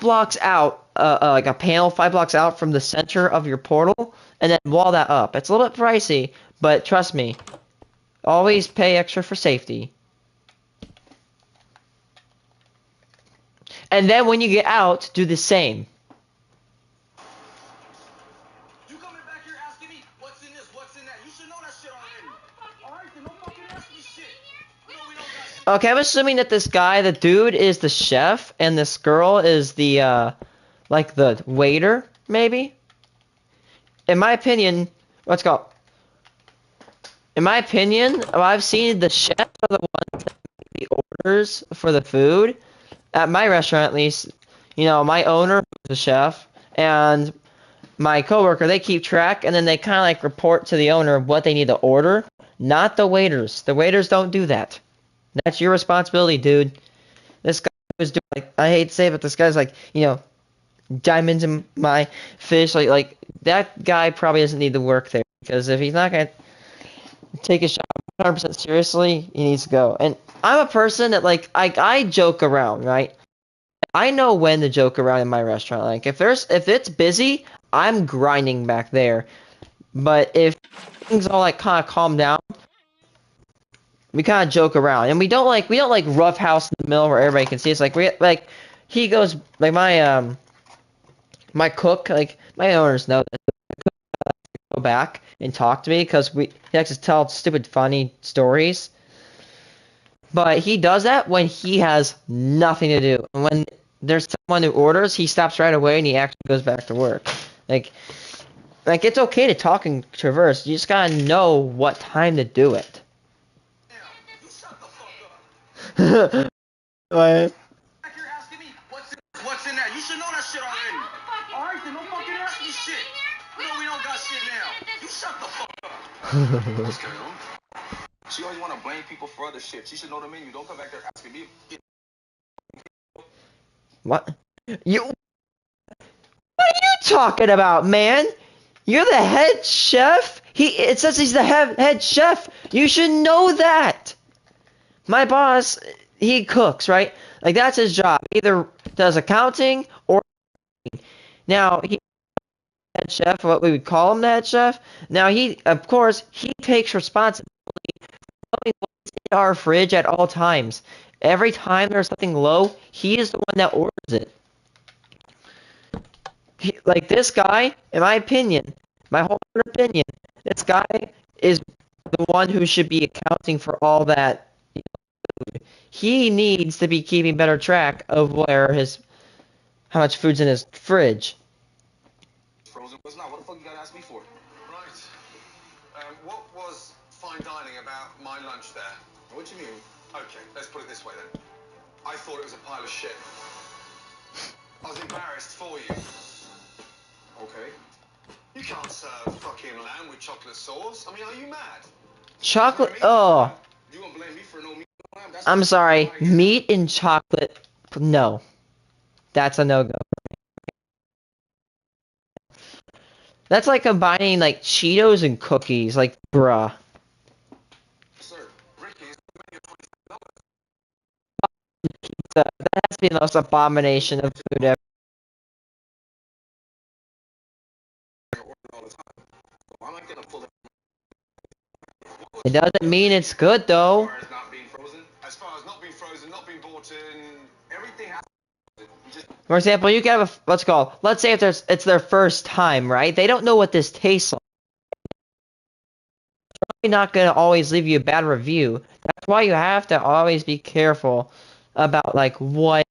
blocks out, like a panel 5 blocks out from the center of your portal, and then wall that up. It's a little bit pricey, but trust me, always pay extra for safety. And then when you get out, do the same. You coming back here asking me what's in this, what's in that? You should know that shit already. Alright, then don't fucking ask me shit. No, we don't got shit. Okay, I'm assuming that this guy, the dude, is the chef, and this girl is the, like the waiter, maybe? In my opinion, let's go. In my opinion, I've seen the chefs are the ones that make the orders for the food. At my restaurant, at least, you know, my owner, the chef, and my coworker, they keep track, and then they kind of like report to the owner what they need to order. Not the waiters. The waiters don't do that. That's your responsibility, dude. This guy was doing, like, I hate to say it, but this guy's like, you know, diamonds in my fish. Like that guy probably doesn't need to work there, because if he's not gonna take his job 100% seriously, he needs to go. And I'm a person that, like, I joke around, right? I know when to joke around in my restaurant. Like, if it's busy, I'm grinding back there. But if things all like kind of calm down, we kind of joke around, and we don't like roughhouse in the middle where everybody can see. It's like he goes like my cook, like my owners know that go back and talk to me because he likes to tell stupid funny stories. But he does that when he has nothing to do. And when there's someone who orders, he stops right away and he actually goes back to work. Like it's okay to talk and traverse. You just gotta know what time to do it. What? You're asking me what's in there. You should know that shit already. Alright, then don't fucking ask me shit. No, we don't got shit now. You shut the fuck up. What's going on? She always want to blame people for other shit. She should know the menu. Don't come back there asking me. What? What are you talking about, man? You're the head chef? It says he's the head chef. You should know that. My boss, he cooks, right? Like, that's his job. Either does accounting or... Now, he's the head chef, what we would call him the head chef. Now, of course, he takes responsibility for knowing what's in our fridge at all times. Every time there's something low, he is the one that orders it. Like, this guy, in my opinion, my whole opinion, this guy is the one who should be accounting for all that food. He needs to be keeping better track of how much food's in his fridge. Frozen was not. What the fuck you gotta ask me for? Right. What was fine dining about my lunch there? What do you mean? Okay, let's put it this way then. I thought it was a pile of shit. I was embarrassed for you. Okay. You can't serve fucking lamb with chocolate sauce. I mean, are you mad? Chocolate? Oh. You won't blame me for no meat and lamb? I'm sorry. Meat and chocolate? No. That's a no-go. That's like combining like Cheetos and cookies. Like, bruh. Sir, Ricky's That has to be the most abomination of food ever. all the time. So I'm not gonna pull it. It doesn't mean it's good though. As far as not being frozen, not being bought in, everything has. For example, you can have let's say if it's their first time, right? They don't know what this tastes like. They're probably not gonna always leave you a bad review. That's why you have to always be careful about like what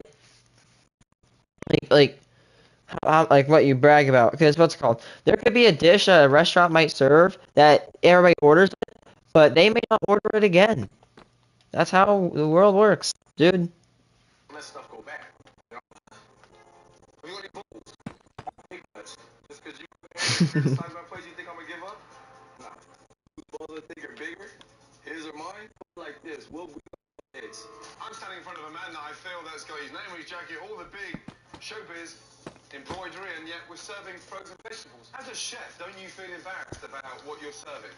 what you brag about, because there could be a dish a restaurant might serve that everybody orders it, but they may not order it again. That's how the world works, dude. Let stuff go back. You know? We got any balls? Just because you criticize my place, you think I'm gonna give up? Nah. Balls I think are bigger. His or mine? Like this. We'll be heads. I'm standing in front of a man that I feel that's got his name on his jacket, all the big showbiz embroidery, and yet we're serving frozen vegetables. As a chef, don't you feel embarrassed about what you're serving?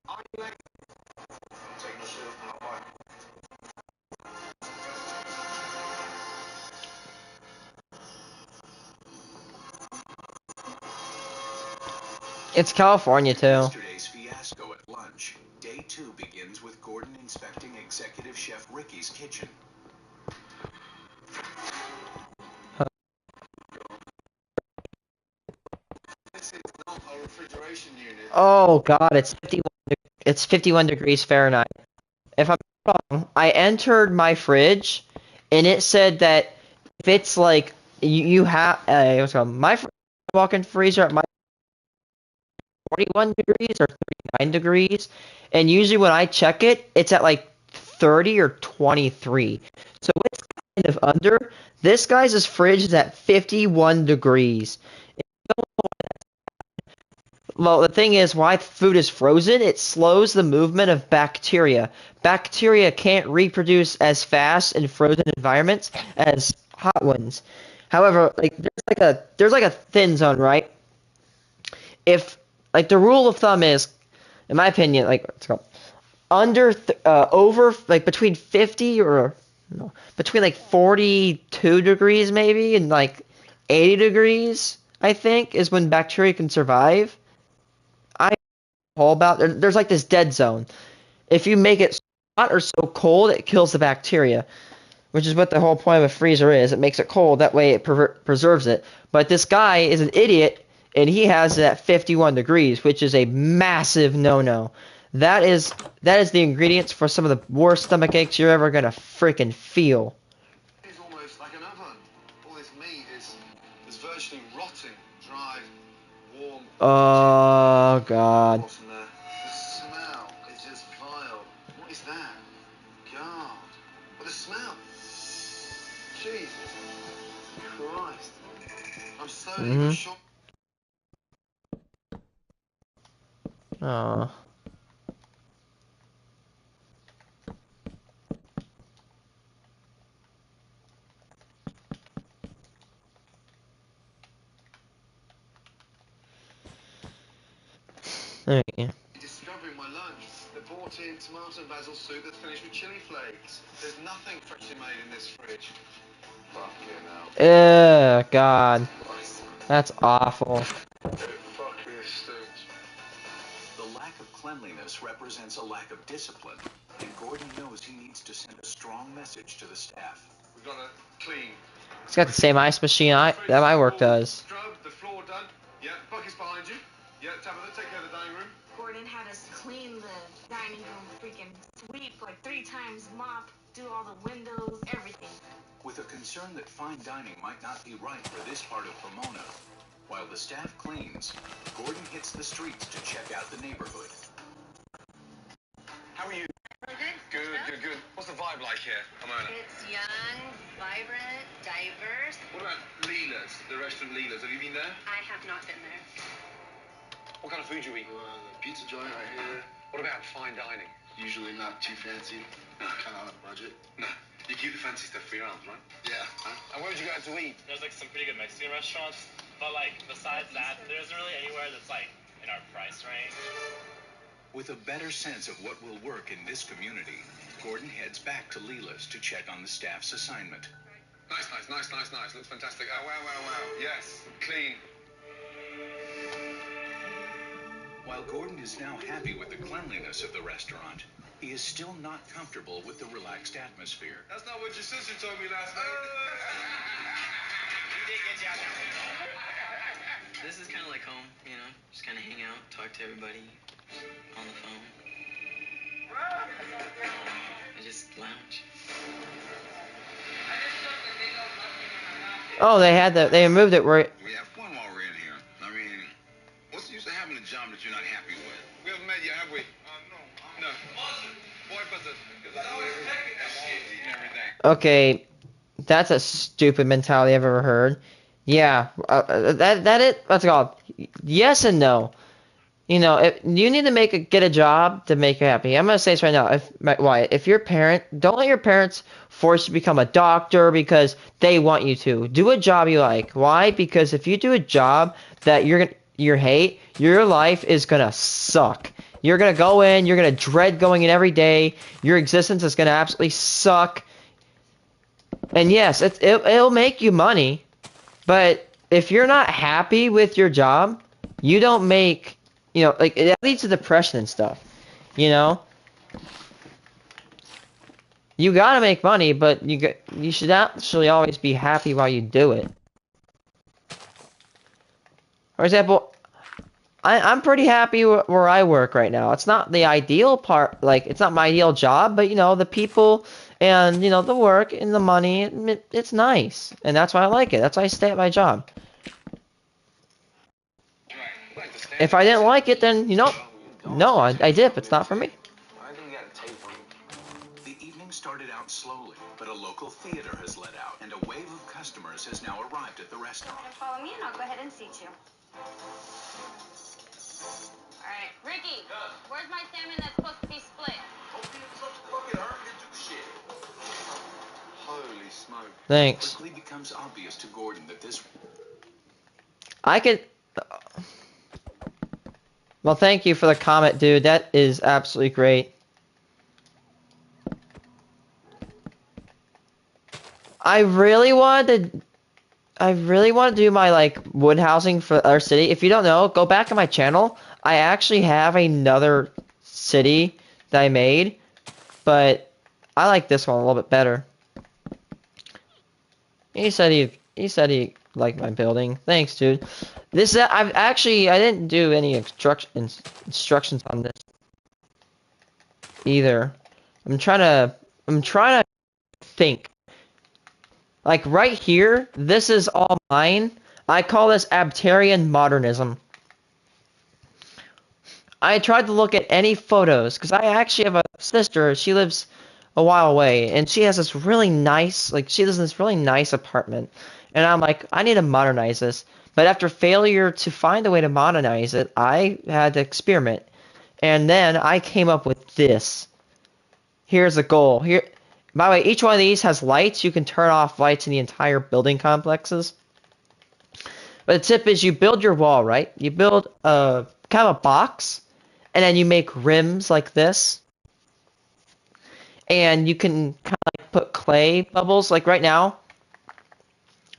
I'm taking no shit off my body. It's California too. Yesterday's fiasco at lunch. Day 2 begins with Gordon inspecting executive chef Ricky's kitchen. This is not a refrigeration unit. Oh god, it's 51 degrees Fahrenheit. If I'm wrong, I entered my fridge and it said that if it's like you have my walk-in freezer at my 41 degrees or 39 degrees, and usually when I check it, it's at like 30 or 23. So it's kind of under. This guy's fridge is at 51 degrees. Well, the thing is, why food is frozen, it slows the movement of bacteria. Bacteria can't reproduce as fast in frozen environments as hot ones. However, like there's like a thin zone, right? If like the rule of thumb is, in my opinion, like over like between 50 or no, between like 42 degrees maybe and like 80 degrees, I think, is when bacteria can survive. All about there's like this dead zone. If you make it so hot or so cold, it kills the bacteria. which is what the whole point of a freezer is. It makes it cold. That way it preserves it. But this guy is an idiot, and he has it at 51 degrees, which is a massive no-no. That is the ingredients for some of the worst stomach aches you're ever gonna freaking feel. It's almost like an oven. All this meat is virtually rotting, dry, warm. Oh God. What's in there? The smell is just vile. What is that? God. What a smell. Jesus Christ. I'm slowly but sure. Oh. Okay. Discovering my lunch. They brought in tomato and basil soup that's finished with chili flakes. There's nothing freshly made in this fridge. Fucking hell. Ew, God. That's awful. Fuck this stinks. The lack of cleanliness represents a lack of discipline, and Gordon knows he needs to send a strong message to the staff. We've got to clean. It's got the same ice machine that my work does. Scrub, the floor done. Yeah, bucket's behind you. Yeah, Tabitha, take care of the dining room. Gordon had us clean the dining room, freaking sweep like 3 times, mop, do all the windows, everything. With a concern that fine dining might not be right for this part of Pomona, while the staff cleans, Gordon hits the streets to check out the neighborhood. How are you? Good. What's the vibe like here, Pomona? It's young, vibrant, diverse. What about Leela's, the restaurant Leela's? Have you been there? I have not been there. What kind of food do you eat? The pizza joint right here. What about fine dining? Usually not too fancy. No. Kind of on a budget. No. You keep the fancy stuff for your arms, right? Yeah. Huh? And where would you go out to eat? There's like some pretty good Mexican restaurants, but like besides that, there isn't really anywhere that's like in our price range. With a better sense of what will work in this community, Gordon heads back to Leela's to check on the staff's assignment. Nice. Looks fantastic. Oh, wow. Yes. Clean. While Gordon is now happy with the cleanliness of the restaurant, he is still not comfortable with the relaxed atmosphere. That's not what your sister told me last night. We did get you out there. This is kind of like home, you know? Just kind of hang out, talk to everybody on the phone. I just lounge. Oh, they moved it where. We have fun while we're in here. I mean, what's the use of having a job that you're not happy with? We haven't met yet, have we? No. Boy, buzzard. Okay, that's a stupid mentality I've ever heard. Yeah, that's called yes and no. You know, if you need to get a job to make you happy. I'm gonna say this right now. If your parent, don't let your parents force you to become a doctor because they want you to. Do a job you like. Why? Because if you do a job that you hate, your life is gonna suck. You're gonna go in. You're gonna dread going in every day. Your existence is gonna absolutely suck. And yes, it'll make you money, but if you're not happy with your job, you don't make. You know, like, it leads to depression and stuff, you know? You gotta make money, but you should actually always be happy while you do it. For example, I'm pretty happy where I work right now. It's not the ideal part, like, it's not my ideal job, but, you know, the people and, you know, the work and the money, it's nice. And that's why I like it. That's why I stay at my job. If I didn't like it, then, you know, no, I dip. It's not for me. The evening started out slowly, but a local theater has let out, and a wave of customers has now arrived at the restaurant. Follow me and I'll go ahead and seat you. Alright, Ricky, where's my salmon that's supposed to be split? Holy smoke. Thanks. It quickly becomes obvious to Gordon that this... Well, thank you for the comment, dude. That is absolutely great. I really want to do my, like, wood housing for our city. If you don't know, go back to my channel. I actually have another city that I made, but I like this one a little bit better. He said he liked my building. Thanks, dude. This I didn't do any instructions on this either. I'm trying to think. Like right here, this is all mine. I call this Abterian modernism. I tried to look at any photos because I actually have a sister. She lives a while away, and she has this really nice, like she lives in this really nice apartment. And I'm like, I need to modernize this. But after failure to find a way to modernize it, I had to experiment. And then I came up with this. Here's a goal. Here, by the way, each one of these has lights. You can turn off lights in the entire building complexes. But the tip is you build your wall, right? You build a kind of a box, and then you make rims like this. And you can kind of like put clay bubbles, like right now.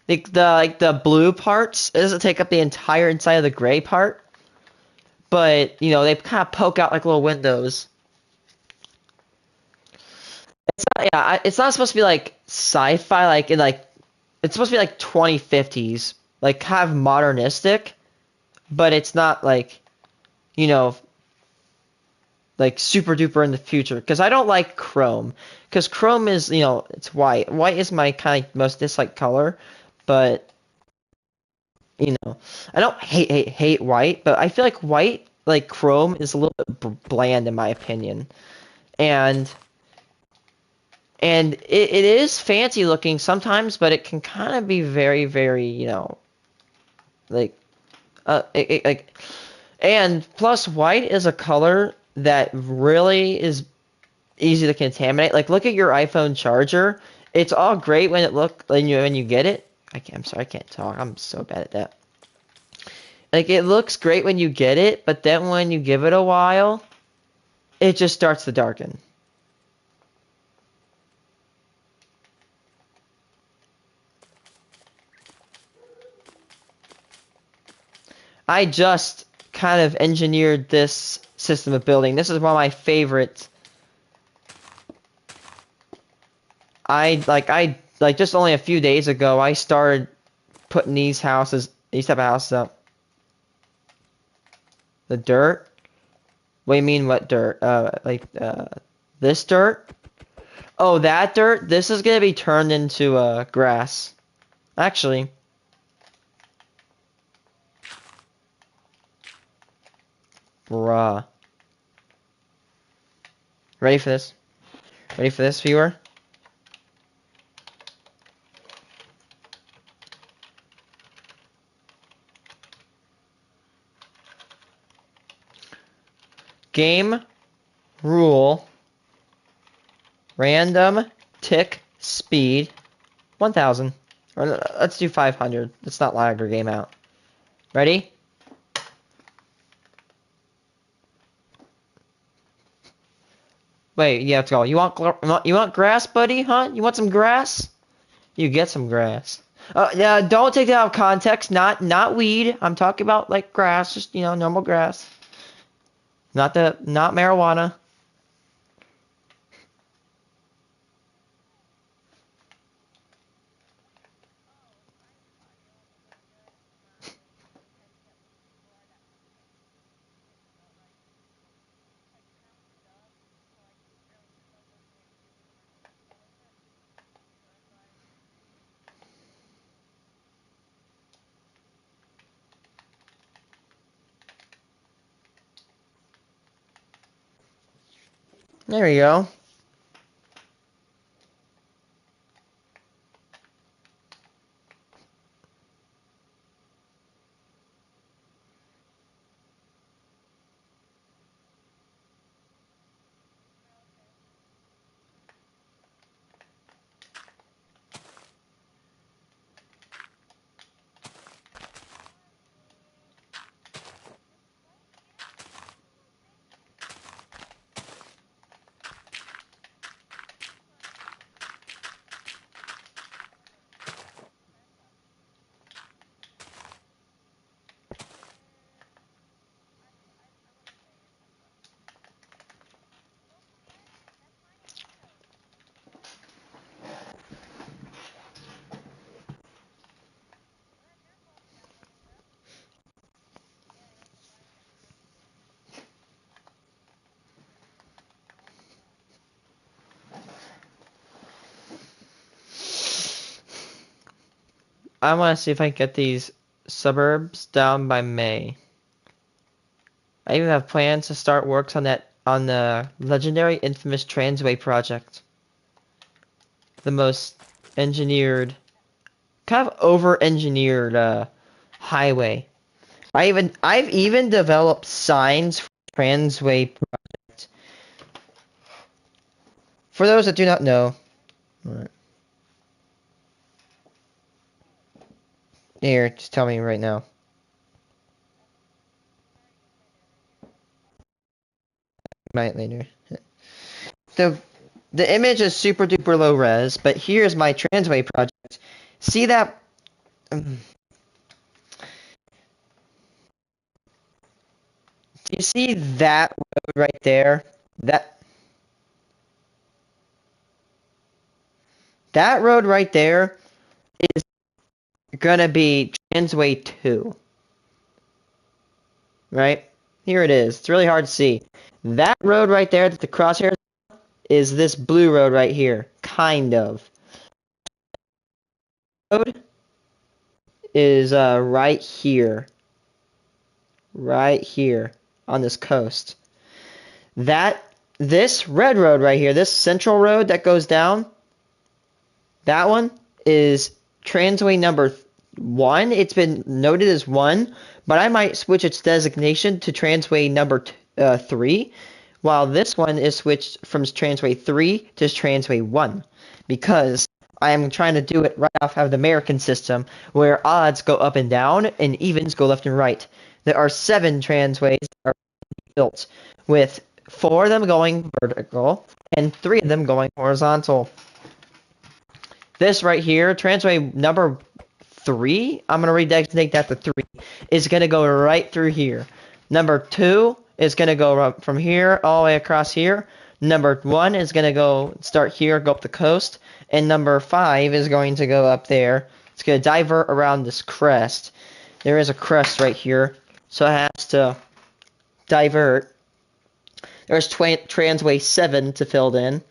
The blue parts, it doesn't take up the entire inside of the gray part. But, you know, they kind of poke out like little windows. It's not supposed to be like sci-fi, like in like it's supposed to be like 2050s, like kind of modernistic, but it's not like, you know, like super duper in the future. Because I don't like chrome, because chrome is, you know, it's white. White is my kind of most disliked color, but you know, I don't hate white, but I feel like white, like chrome, is a little bit bland in my opinion, and. And it is fancy looking sometimes, but it can kind of be very, very, you know, like, like, and plus white is a color that really is easy to contaminate. Like, look at your iPhone charger. It's all great when you get it. I'm sorry, I can't talk. I'm so bad at that. Like, it looks great when you get it, but then when you give it a while, it just starts to darken. I just kind of engineered this system of building. This is one of my favorites. I just only a few days ago I started putting these type of houses up. The dirt? What do you mean what dirt? This dirt? Oh, that dirt? This is gonna be turned into grass. Actually. Bruh. Ready for this? Ready for this, viewer? Game rule random tick speed 1000. Or let's do 500. Let's not lag our game out. Ready? Wait, you have to go. You want grass, buddy? Huh? You want some grass? You get some grass. Yeah, don't take that out of context. Not weed. I'm talking about like grass, just you know, normal grass. Not marijuana. There we go. I want to see if I can get these suburbs down by May. I even have plans to start works on the legendary infamous Transway project. The most engineered, kind of over-engineered highway. I've even developed signs for Transway project. For those that do not know, here, just tell me right now. Might later. The image is super duper low res, but here's my Transway project. See that? Do you see that road right there? That road right there is gonna be Transway 2. Right? Here it is. It's really hard to see. That road right there that the crosshairs is this blue road right here. Kind of. Road is right here. Right here on this coast. This red road right here, this central road that goes down, that one is Transway number 1. It's been noted as 1, but I might switch its designation to Transway number 3, while this one is switched from Transway 3 to Transway 1, because I am trying to do it right off of the American system, where odds go up and down and evens go left and right. There are 7 transways that are built, with 4 of them going vertical and 3 of them going horizontal. This right here, Transway number 3, I'm going to redesignate that to 3, is going to go right through here. Number 2 is going to go from here all the way across here. Number 1 is going to start here, go up the coast. And number 5 is going to go up there. It's going to divert around this crest. There is a crest right here, so it has to divert. There's Transway 7 to fill in.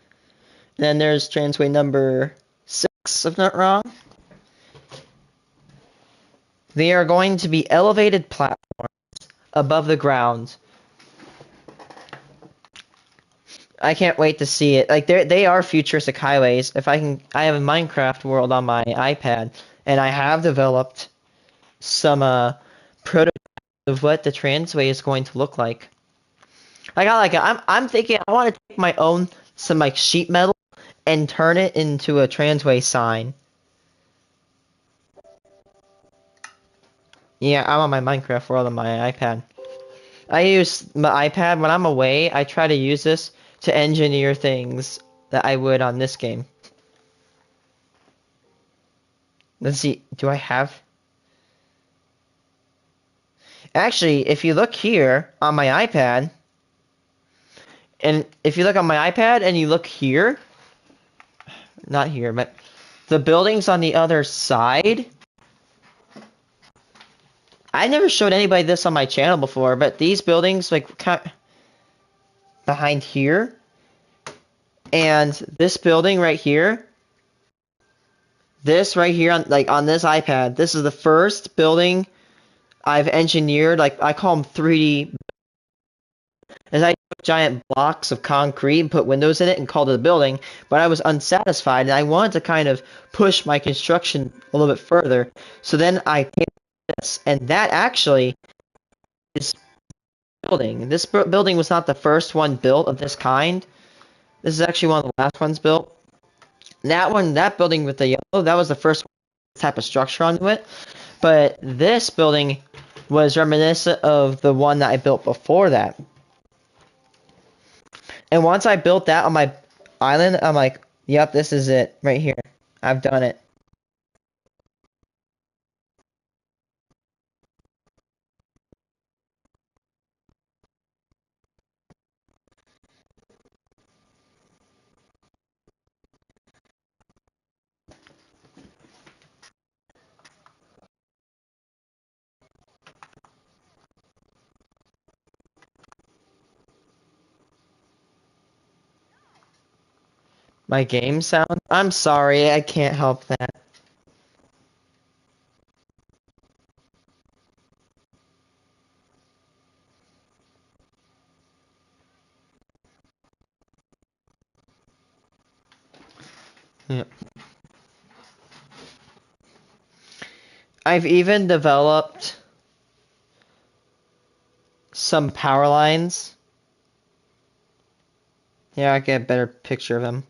Then there's Transway number 6, if not wrong. They are going to be elevated platforms above the ground. I can't wait to see it. Like they are futuristic highways. I have a Minecraft world on my iPad, and I have developed some prototypes of what the Transway is going to look like. I'm thinking I want to take some like sheet metal and turn it into a Transway sign. Yeah, I'm on my Minecraft world on my iPad. I use my iPad when I'm away. I try to use this to engineer things that I would on this game. Let's see, do I have... Actually, if you look here on my iPad, and if you look on my iPad and you look here, not here, but the buildings on the other side, I never showed anybody this on my channel before, but these buildings, like, behind here, and this building right here, this right here, on this iPad, this is the first building I've engineered. Like, I call them 3D. As I took giant blocks of concrete and put windows in it and called it a building, but I was unsatisfied, and I wanted to kind of push my construction a little bit further. So then I came up with this, and that actually is building. This building was not the first one built of this kind. This is actually one of the last ones built. That building with the yellow, that was the first type of structure onto it. But this building was reminiscent of the one that I built before that. And once I built that on my island, I'm like, yep, this is it right here. I've done it. My game sound? I'm sorry, I can't help that. I've even developed some power lines. Yeah, I get a better picture of them,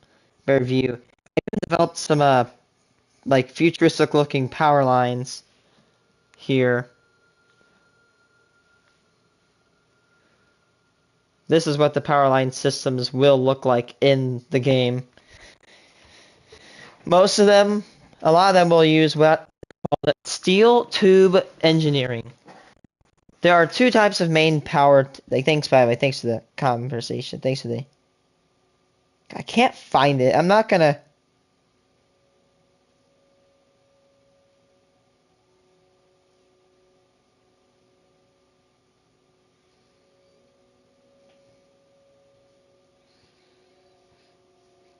better view. I even developed some like futuristic looking power lines here. This is what the power line systems will look like in the game. Most of them, a lot of them will use what called steel tube engineering. There are two types of main power. Like, thanks, by the way. Thanks for the conversation. Thanks for the. I can't find it. I'm not gonna.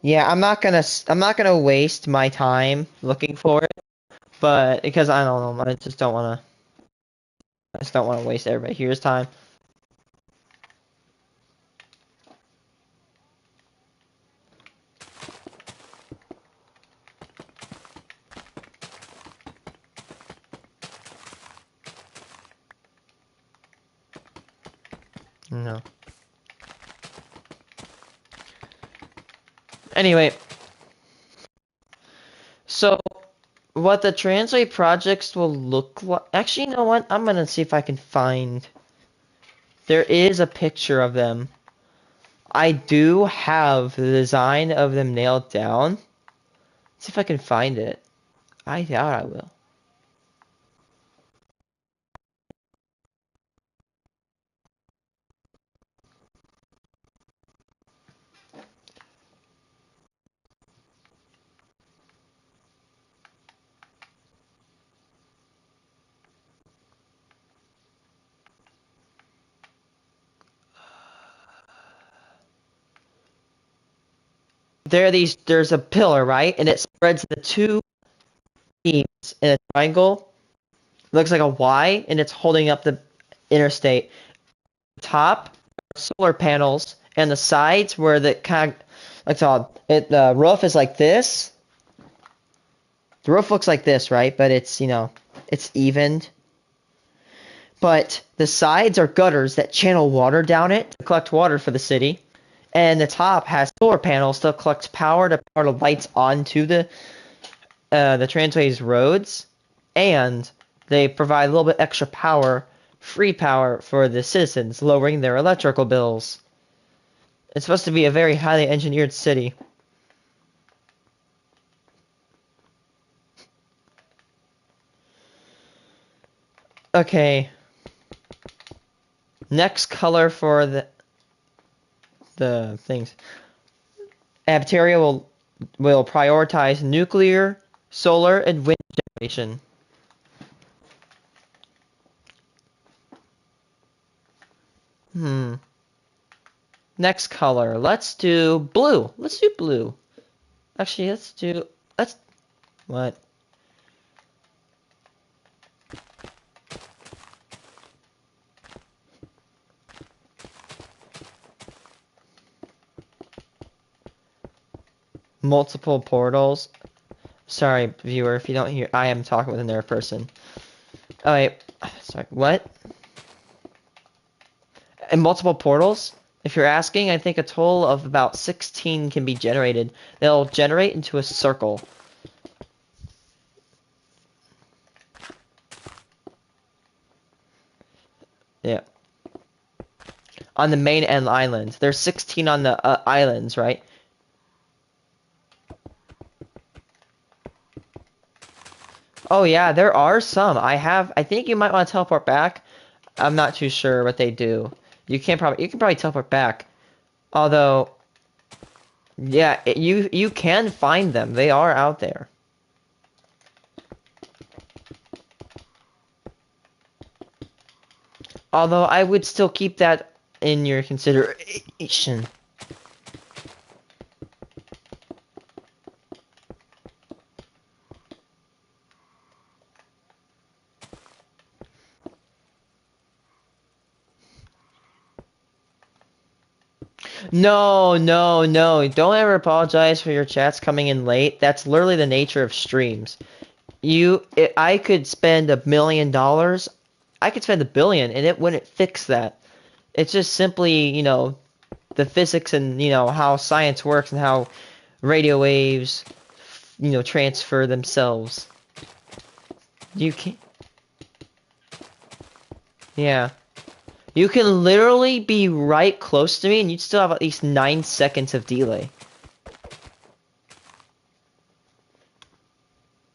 Yeah, I'm not gonna waste my time looking for it, but because I don't know, I just don't wanna waste everybody here's time. No. Anyway, so what the Translate projects will look like. Actually, you know what? I'm gonna see if I can find. There is a picture of them. I do have the design of them nailed down. Let's see if I can find it. I doubt I will. There's a pillar, right? And it spreads the two beams in a triangle. It looks like a Y, and it's holding up the interstate. Top solar panels, and the sides where the kind of the roof is like this. The roof looks like this, right? But it's, it's evened. But the sides are gutters that channel water down it to collect water for the city. And the top has solar panels to collect power to power the lights onto the Transway's roads. And they provide a little bit extra power, free power for the citizens, lowering their electrical bills. It's supposed to be a very highly engineered city. Okay. Next color for the things. Abteria will prioritize nuclear, solar, and wind generation. Next color. Let's do blue. Let's do blue. Actually, what? Multiple portals. Sorry, viewer, if you don't hear, I am talking with another person. Oh, wait. Sorry, what? And multiple portals? If you're asking, I think a total of about 16 can be generated. They'll generate into a circle. Yeah. On the main end islands. There's 16 on the islands, right? Oh yeah, there are some. I think you might want to teleport back. I'm not too sure what they do. You can probably teleport back. Although, yeah, you can find them. They are out there. Although I would still keep that in your consideration. No, no, no. Don't ever apologize for your chats coming in late. That's literally the nature of streams. I could spend $1 million. I could spend $1 billion, and it wouldn't fix that. It's just simply, the physics and how science works and how radio waves, transfer themselves. You can, yeah. You can literally be right close to me, and you'd still have at least 9 seconds of delay.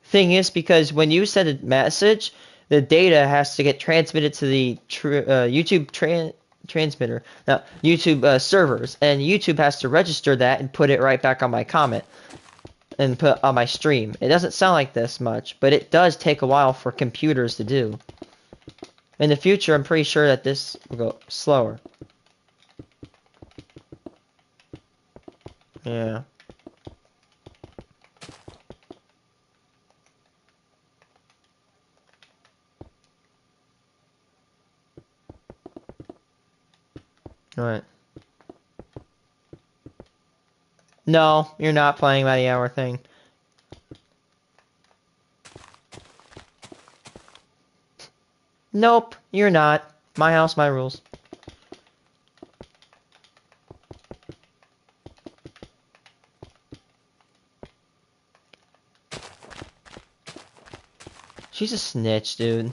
Thing is, because when you send a message, the data has to get transmitted to the YouTube transmitter, now YouTube servers, and YouTube has to register that and put it right back on my comment and put on my stream. It doesn't sound like this much, but it does take a while for computers to do. In the future, I'm pretty sure that this will go slower. Yeah. Alright. No, you're not playing by the hour thing. Nope, you're not. My house, my rules. She's a snitch, dude.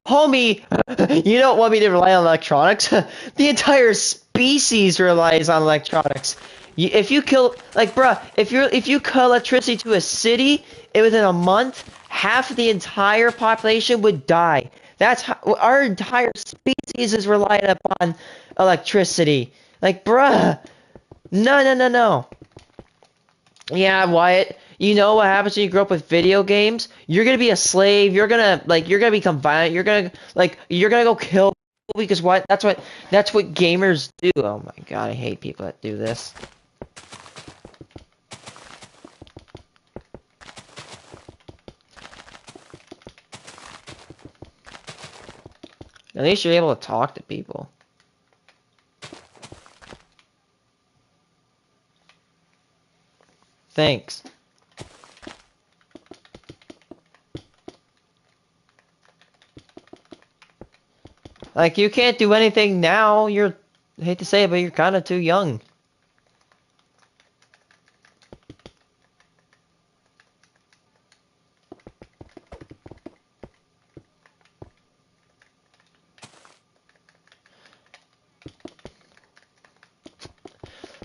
Homie, you don't want me to rely on electronics? The entire species relies on electronics. If you kill, like, bruh, if you cut electricity to a city, within a month, half the entire population would die. That's how our entire species is reliant upon electricity. Like, bruh, no. Yeah, Wyatt. You know what happens when you grow up with video games? You're gonna be a slave. You're gonna become violent. You're gonna go kill people because what? That's what gamers do. Oh my god, I hate people that do this. At least you're able to talk to people. Thanks. Like, you can't do anything now. I hate to say it, but you're kind of too young.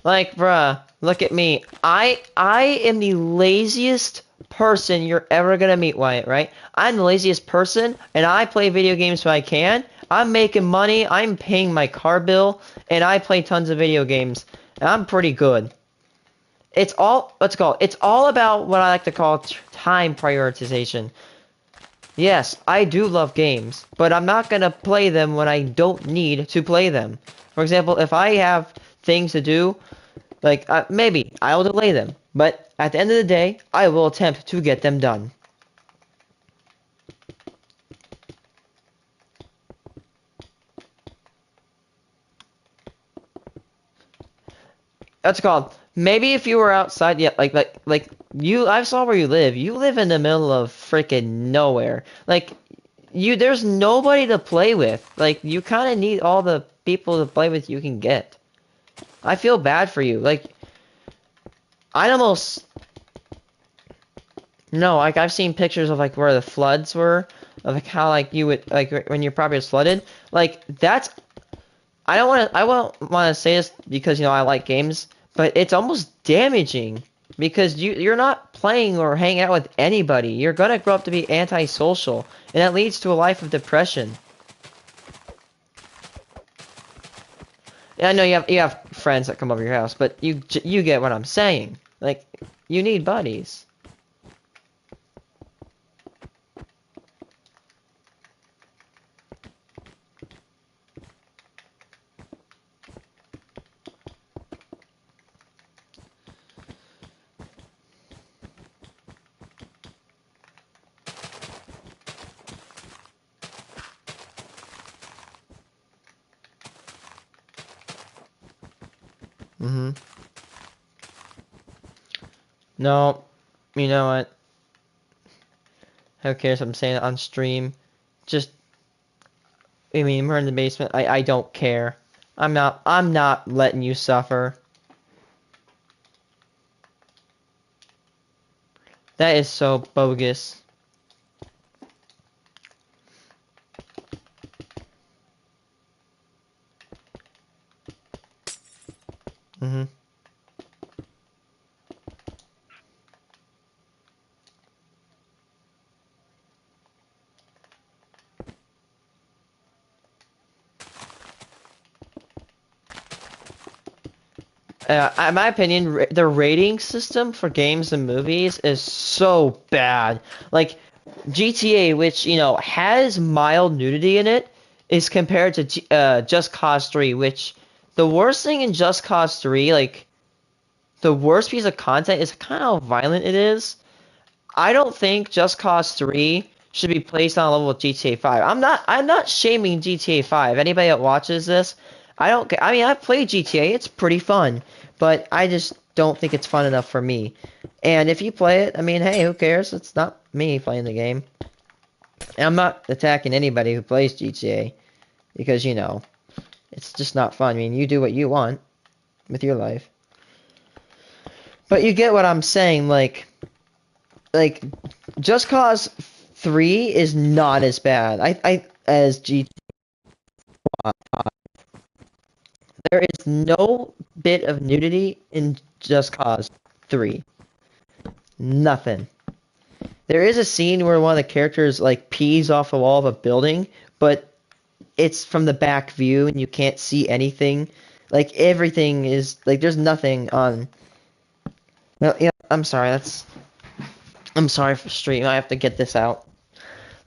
Like, bruh, look at me. I am the laziest person you're ever gonna meet, Wyatt, right? I'm the laziest person, and I play video games when I can. I'm making money, I'm paying my car bill, and I play tons of video games. And I'm pretty good. It's all about what I like to call time prioritization. Yes, I do love games, but I'm not gonna play them when I don't need to play them. For example, if I have things to do, like, maybe I'll delay them, but at the end of the day, I will attempt to get them done. That's called. Maybe if you were outside, yeah, like you, I saw where you live. You live in the middle of freaking nowhere. Like, there's nobody to play with. Like, you kind of need all the people to play with you can get. I feel bad for you. Like, I almost... No, like, I've seen pictures of, like, where the floods were. Of, like, how, like, you would... Like, when your property was flooded. Like, that's... I won't want to say this because, I like games. But it's almost damaging. Because you're not playing or hanging out with anybody. You're gonna grow up to be antisocial. And that leads to a life of depression. I know you have friends that come over your house, but you get what I'm saying. Like, you need buddies. Mm-hmm. No, you know what? Who cares if I'm saying it on stream? Just, I mean, we're in the basement. I don't care. I'm not letting you suffer. That is so bogus. Mm-hmm. In my opinion, the rating system for games and movies is so bad. Like, GTA, which, you know, has mild nudity in it, is compared to Just Cause 3, which the worst thing in Just Cause 3, like, the worst piece of content is kind of how violent it is. I don't think Just Cause 3 should be placed on a level with GTA 5. I'm not shaming GTA 5. Anybody that watches this, I mean, I've played GTA. It's pretty fun, but I just don't think it's fun enough for me. And if you play it, I mean, hey, who cares? It's not me playing the game. And I'm not attacking anybody who plays GTA because, you know, it's just not fun. I mean, you do what you want with your life. But you get what I'm saying, like Just Cause 3 is not as bad. As GTA 5. There is no bit of nudity in Just Cause 3. Nothing. There is a scene where one of the characters like pees off the wall of a building, but it's from the back view and you can't see anything. Like everything is like there's nothing on. No, yeah, I'm sorry. I'm sorry for stream. I have to get this out.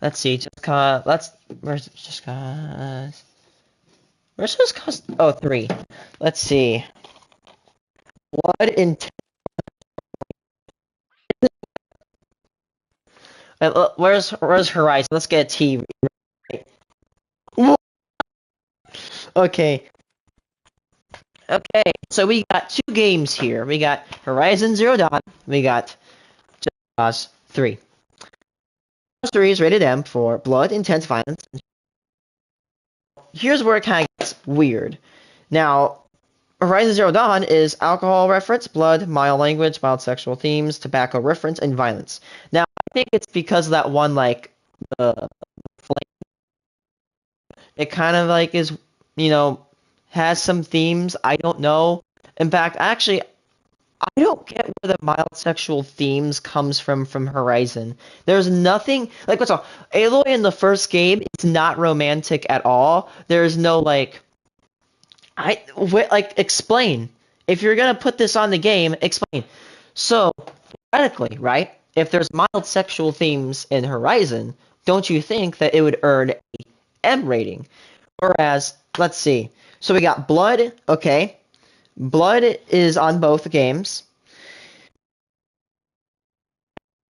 Let's see. Just Cause. Where's Just Cause? Where's Just Cause? Oh, 3. Let's see. Blood in. Where's Horizon? Let's get a T. Okay. Okay, so we got 2 games here. We got Horizon Zero Dawn. We got Just Cause 3. Cause 3 is rated M for blood, intense violence. Here's where it kind of gets weird. Now, Horizon Zero Dawn is alcohol reference, blood, mild language, mild sexual themes, tobacco reference, and violence. Now, I think it's because of that one, like, the flame. It kind of, like, is, you know, has some themes. I don't know. In fact, actually, I don't get where the mild sexual themes comes from Horizon. There's nothing like what's all Aloy in the first game is not romantic at all. There's no like explain. If you're gonna put this on the game, explain. So theoretically, right? If there's mild sexual themes in Horizon, don't you think that it would earn a M rating? Whereas, let's see. So we got blood, okay. Blood is on both games.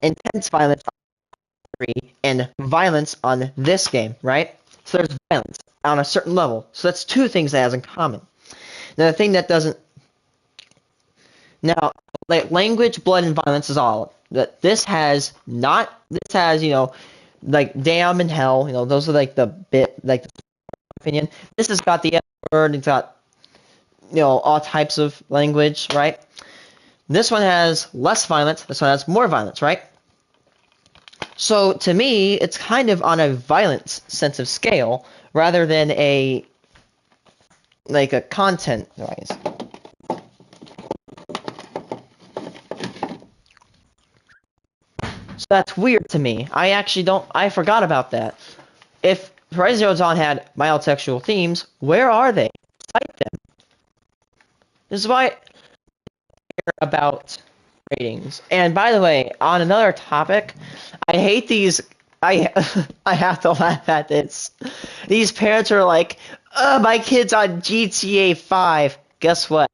Intense violence on 3, and violence on this game, right? So there's violence on a certain level. So that's 2 things that has in common. Now the thing that doesn't... Now, like, language, blood, and violence is all. That this has, you know, like, damn and hell, you know, those are, like, the bit, like, the opinion. This has got the F word, it's got, you know, all types of language, right? This one has less violence, this one has more violence, right? So, to me, it's kind of on a violence sense of scale, rather than a, like, a content-wise. So that's weird to me. I forgot about that. If Horizon Zero Dawn had mild sexual themes, where are they? Cite them. This is why I care about ratings. And by the way, on another topic, I hate these. I have to laugh at this. These parents are like, my kid's on GTA 5. Guess what?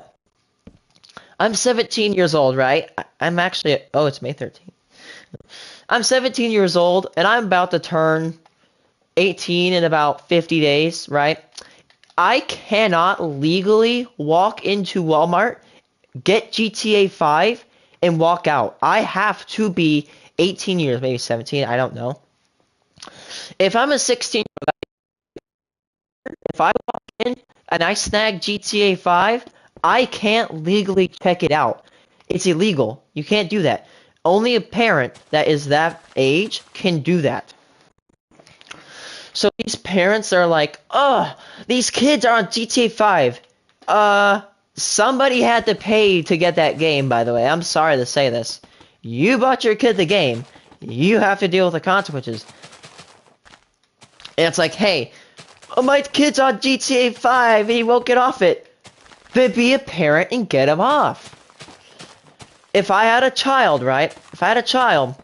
I'm 17 years old, right? I'm actually... Oh, it's May 13th. I'm 17 years old, and I'm about to turn 18 in about 50 days, right? I cannot legally walk into Walmart get GTA 5 and walk out. I have to be 18 years, maybe 17, I don't know. If I'm a 16, if I walk in and I snag GTA 5, I can't legally check it out. It's illegal. You can't do that. Only a parent that is that age can do that. So these parents are like, "Ugh, these kids are on GTA 5. Somebody had to pay to get that game, by the way. I'm sorry to say this. You bought your kid the game. You have to deal with the consequences." And it's like, hey, oh, my kid's on GTA 5 and he won't get off it. Then be a parent and get him off. If I had a child, right? If I had a child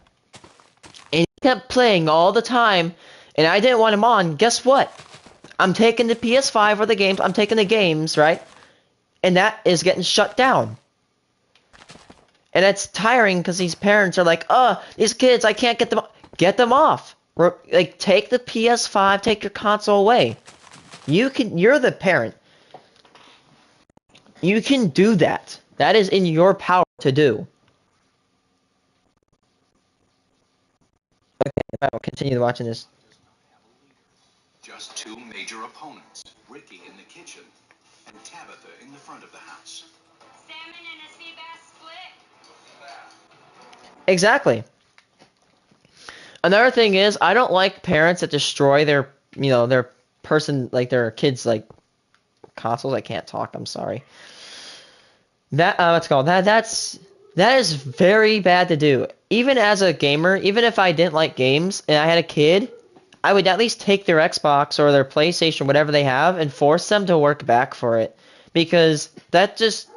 and he kept playing all the time and I didn't want him on, guess what? I'm taking the PS5 or the games, I'm taking the games, right? And that is getting shut down. And it's tiring because these parents are like, oh, these kids, I can't get them off. Like, take the PS5, take your console away. You're the parent. You can do that. That is in your power to do. Okay, I will continue watching this. Just two major opponents, Ricky in the kitchen and Tabitha in the front of the house. Salmon and a sea bass split. Exactly. Another thing is, I don't like parents that destroy their, their their kids, like, consoles. I can't talk, I'm sorry. That, what's it called? That is very bad to do. Even as a gamer, even if I didn't like games and I had a kid, I would at least take their Xbox or their PlayStation, whatever they have, and force them to work back for it. Because that just...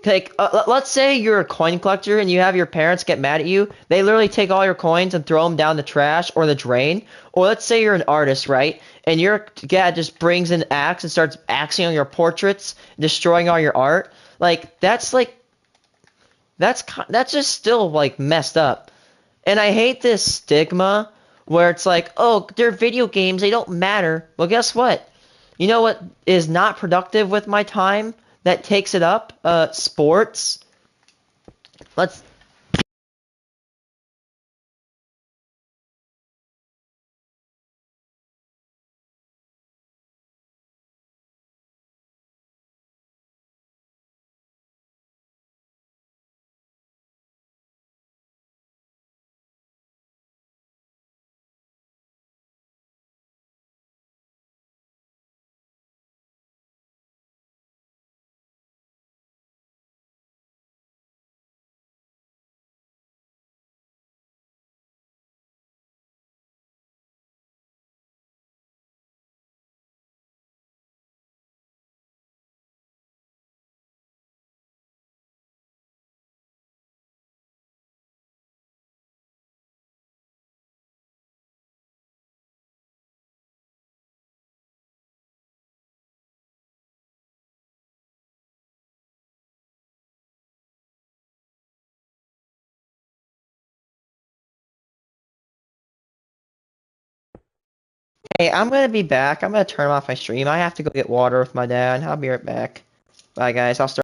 Like, let's say you're a coin collector and you have your parents get mad at you. They literally take all your coins and throw them down the trash or the drain. Or let's say you're an artist, right? And your dad just brings an axe and starts axing on your portraits, destroying all your art. Like, that's just still, like, messed up. And I hate this stigma where it's like, oh, they're video games, they don't matter. Well, guess what? You know what is not productive with my time that takes it up? Sports. Hey, I'm gonna be back. I'm gonna turn off my stream. I have to go get water with my dad. I'll be right back. Bye, guys. I'll start.